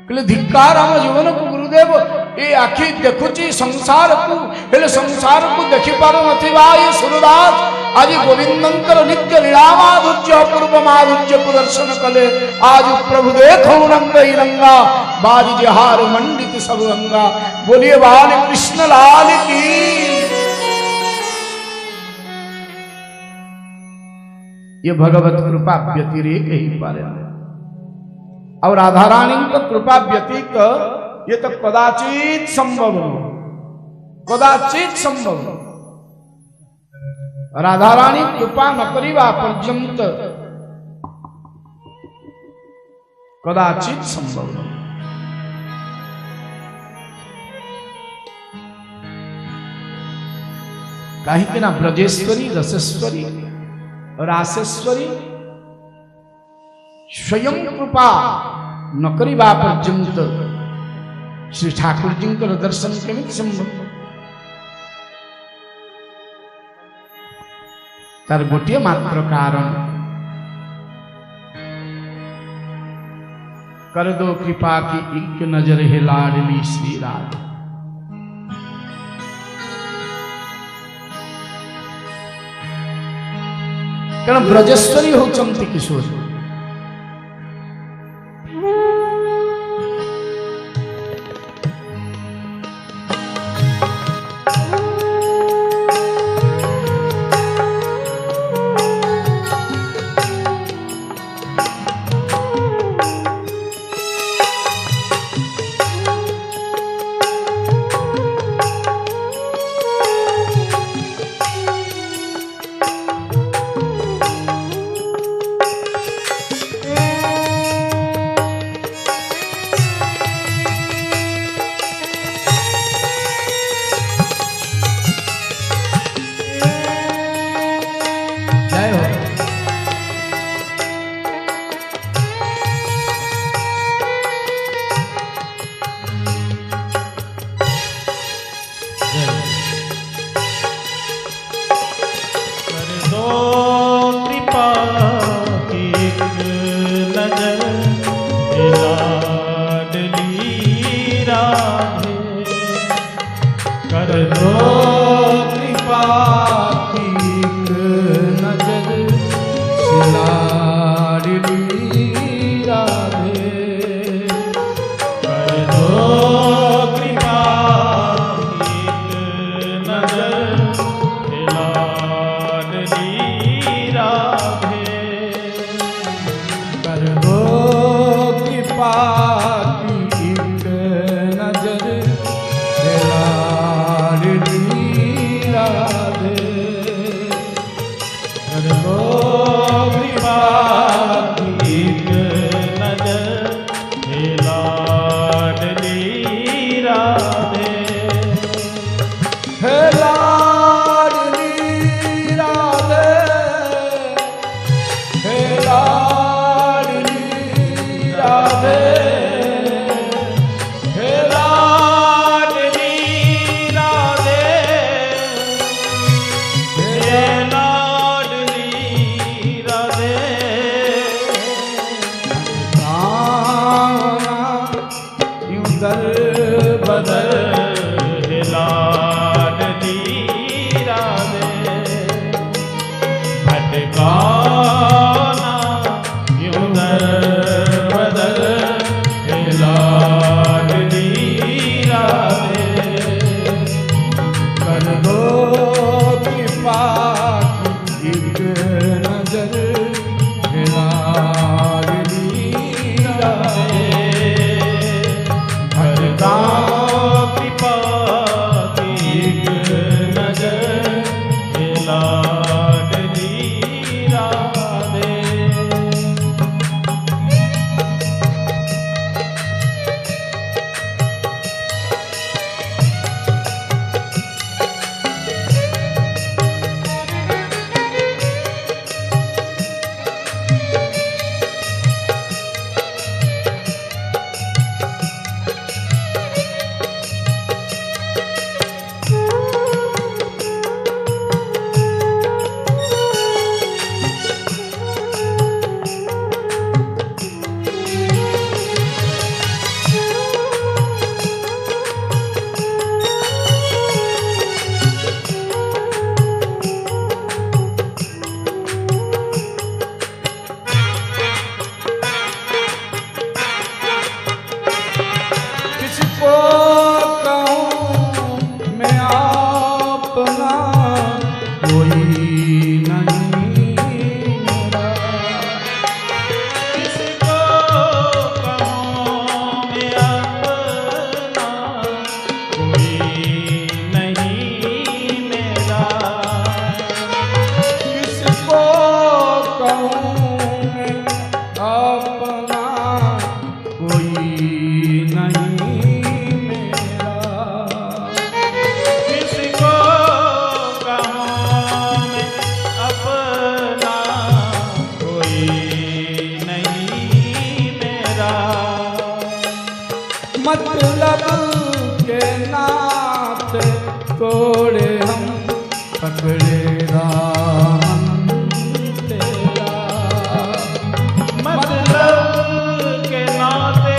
कहले धिक्कार आम जीवन को गुरुदेव ये आखि देखुची संसार को हेले संसार को देखि पार नथिबा ये सूरदास आज गोविंदंकर नित्य लीलामाधुर्य पूर्व माधुर्य को दर्शन कले आज प्रभु देखो रंग ही रंगा बाजी जहार मंडित सब रंगा। बोलिए बाल कृष्ण लाल की। ये भगवत कृपा व्यतिरेक ही पारे और राधा रानी का कृपा व्यतीत ये तो कदाचित संभव हो, कदाचित संभव हो। राधा रानी कृपा न करिबा पर्यंत कदाचित संभव हो। कहीं ना ब्रजेश्वरी रसेश्वरी रासेश्वरी स्वयं कृपा न करिबा पर्यंत श्री ठाकुर जी को दर्शन केमिति संभव। तार गोटे मात्र कारण कर दो कृपा की एक नजर है लाडली श्री राधे। कारण ब्रजेश्वरी होचंती किशोर मतलब के नाते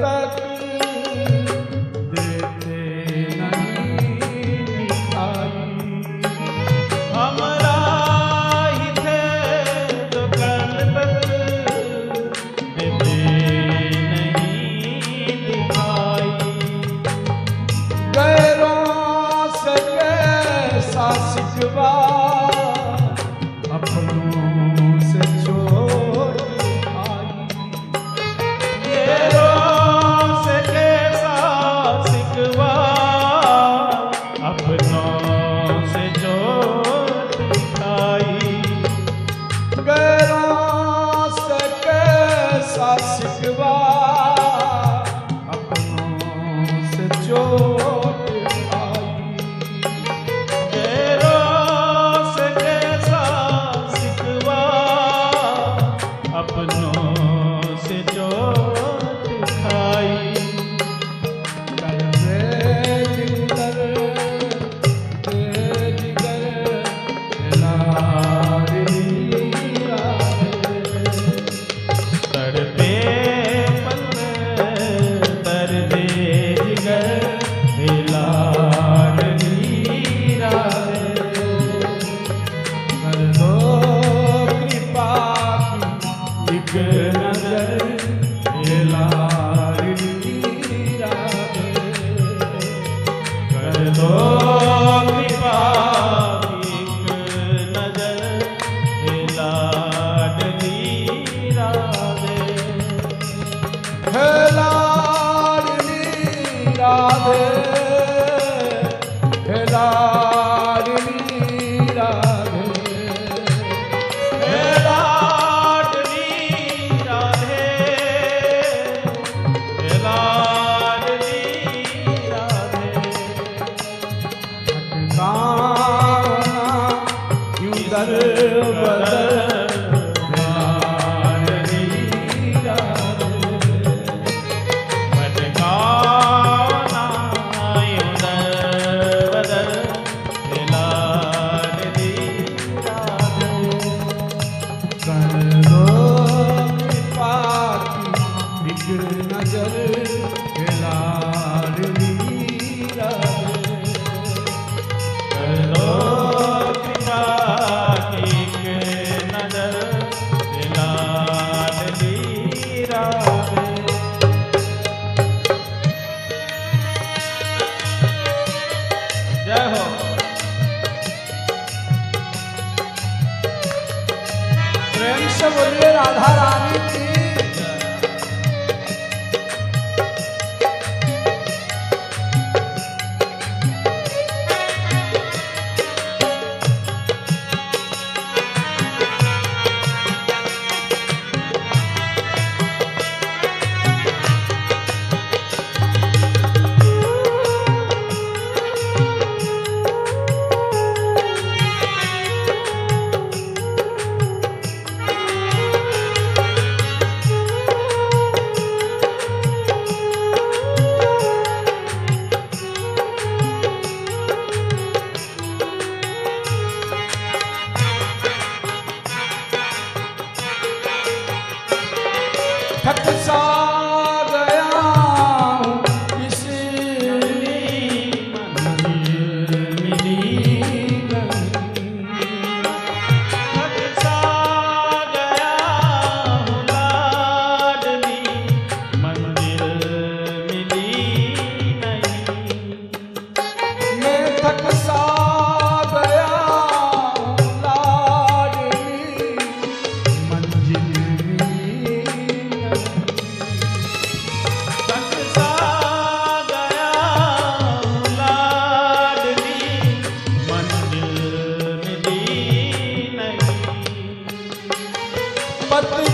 राधे।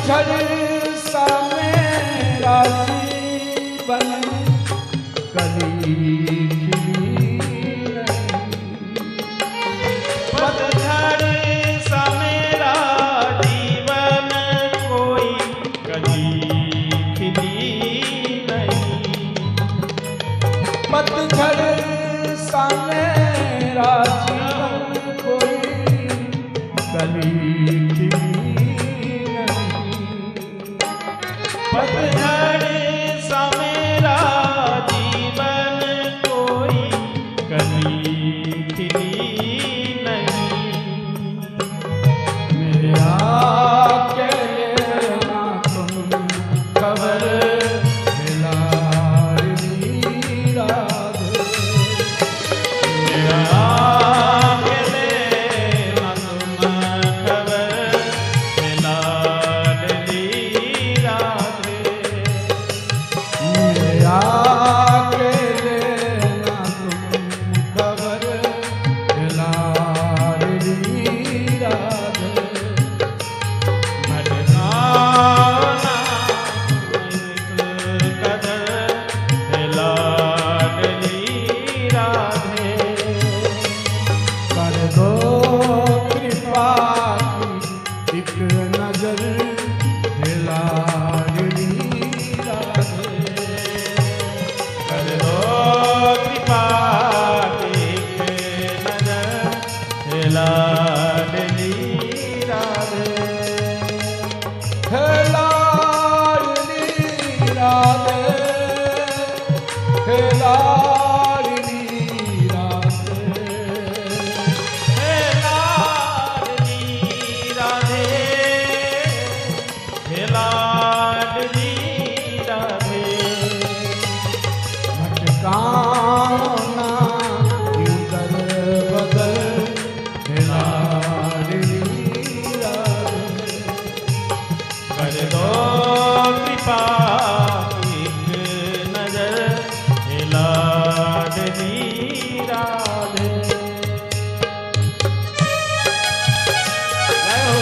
पतझड़ सा मेरा जीवन कली खिली नहीं। पतझड़ सा मेरा जीवन कोई कली खिली नहीं। पतझड़ सा मेरा जीवन कोई कली खिली नहीं। पतझड़ सा मेरा जीवन कोई कली खिली नहीं। मेरे आके लेना तुम खबर लाडली राधे। मेरा के लेना तुम खबर लाडली राधे। मेरे आके लेना तुम खबर लाडली राधे। भटकाना कदर लाडली राधे। कर दो कृपा की एक नजर लाडली राधे। कर दो कृपा एक नजर लाडली राधे। हे लाडली राधे, हे लाडली राधे। हे लाडली राधे। हे लाडली राधे। भटकाना युदर बदल हे लाडली राधे। कर दो कृपा एक नजर लाडली राधे। जय हो।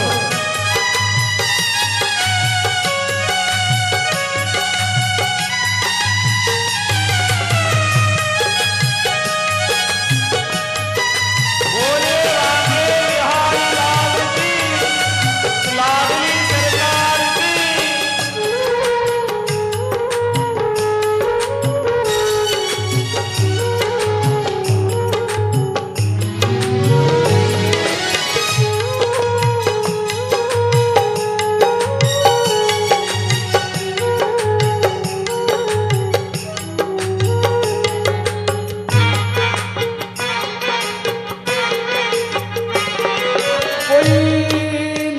बोले राधे बिहारी लाल की, लाडली सरकार की। कोई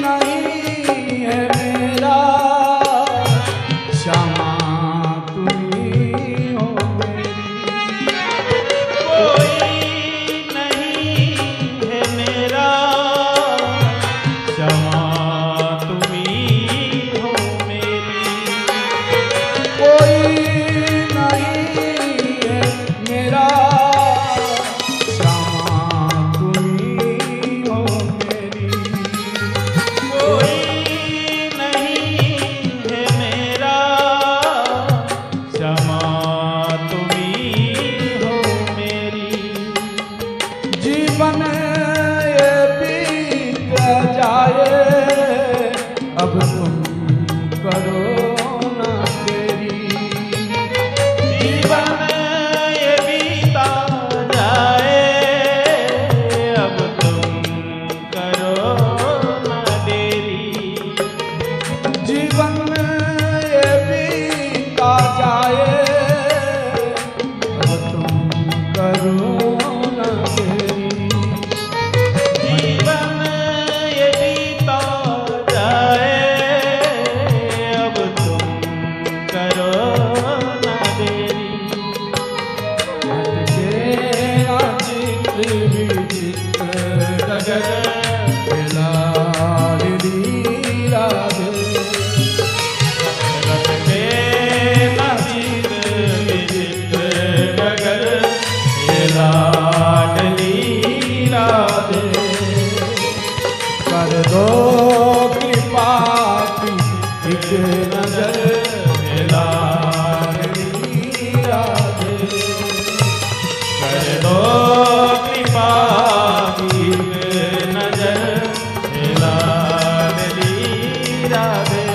नहीं है मेरा श्यामा तुम्ही हो मेरी। कोई नहीं है मेरा क्षमा तुम्ही हो मेरी। कोई नहीं है मेरा श्यामा तुम्ही हो मेरी। कोई नहीं है मेरा क्षमा तुम्ही हो मेरी। जीवन ये बीत जाए अब तुम करो ना तेरी। जीवन ये बीता जाए अब तुम करो न देरी। जीवन ये बीता जाए अब तुम करो ना तेरी। जीवन ये बीता जाए अब तुम करो न देरी। तेरा चित्र विचित्र डगर लाडली राधे। रखते नसीब विचित्र डगर लाडली राधे। कर दो कृपा की एक नजर लाडली राधे कर दो कृपा एक नजर लाडली राधे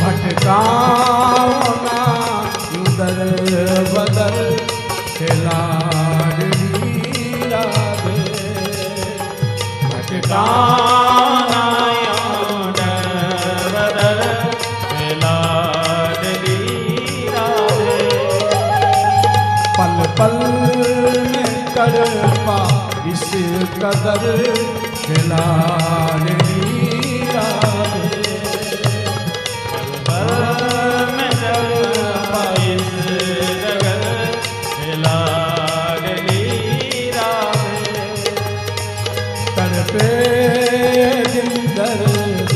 भटकाना उदर बदल लाडली राधे भटकाना बदल लाडली राधे पल पल में तड़पा इस कदर लाडली राधे में जलवा इस जगत लाडली राधे तड़पे दिन दर्द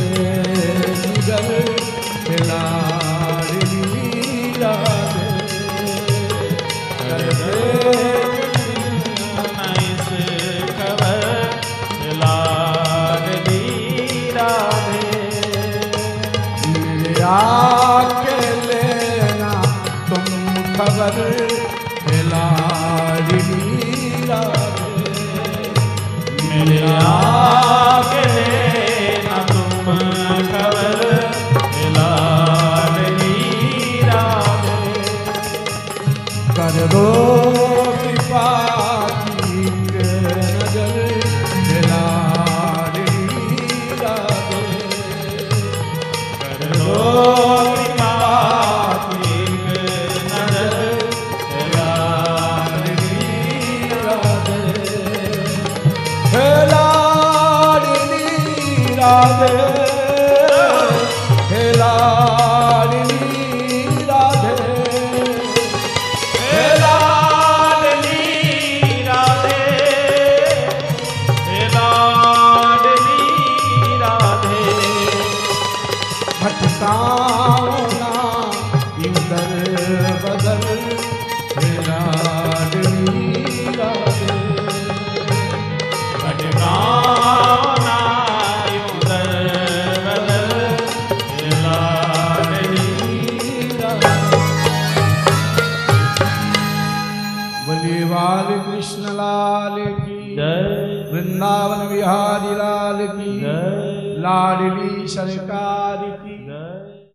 जिगर लाडली राधे तड़पे इस खबर लाडली राधे मेरे आके लेना तुम खबर लाडली राधे मेरे आगे न तुम खबर लाडली राधे कर दो कृपा की नजर लाडली राधे कर दो कृपा एक नजर लाडली राधे हे लाडली राधे हे लाडली राधे हे लाडली राधे हे लाडली राधे भटकाना इधर बदल लाडली राधे भटकाना उधर बदल लाडली बोलिए बाल कृष्ण लाल की जय वृंदावन बिहारी लाल की जय लाडली सरकार की जय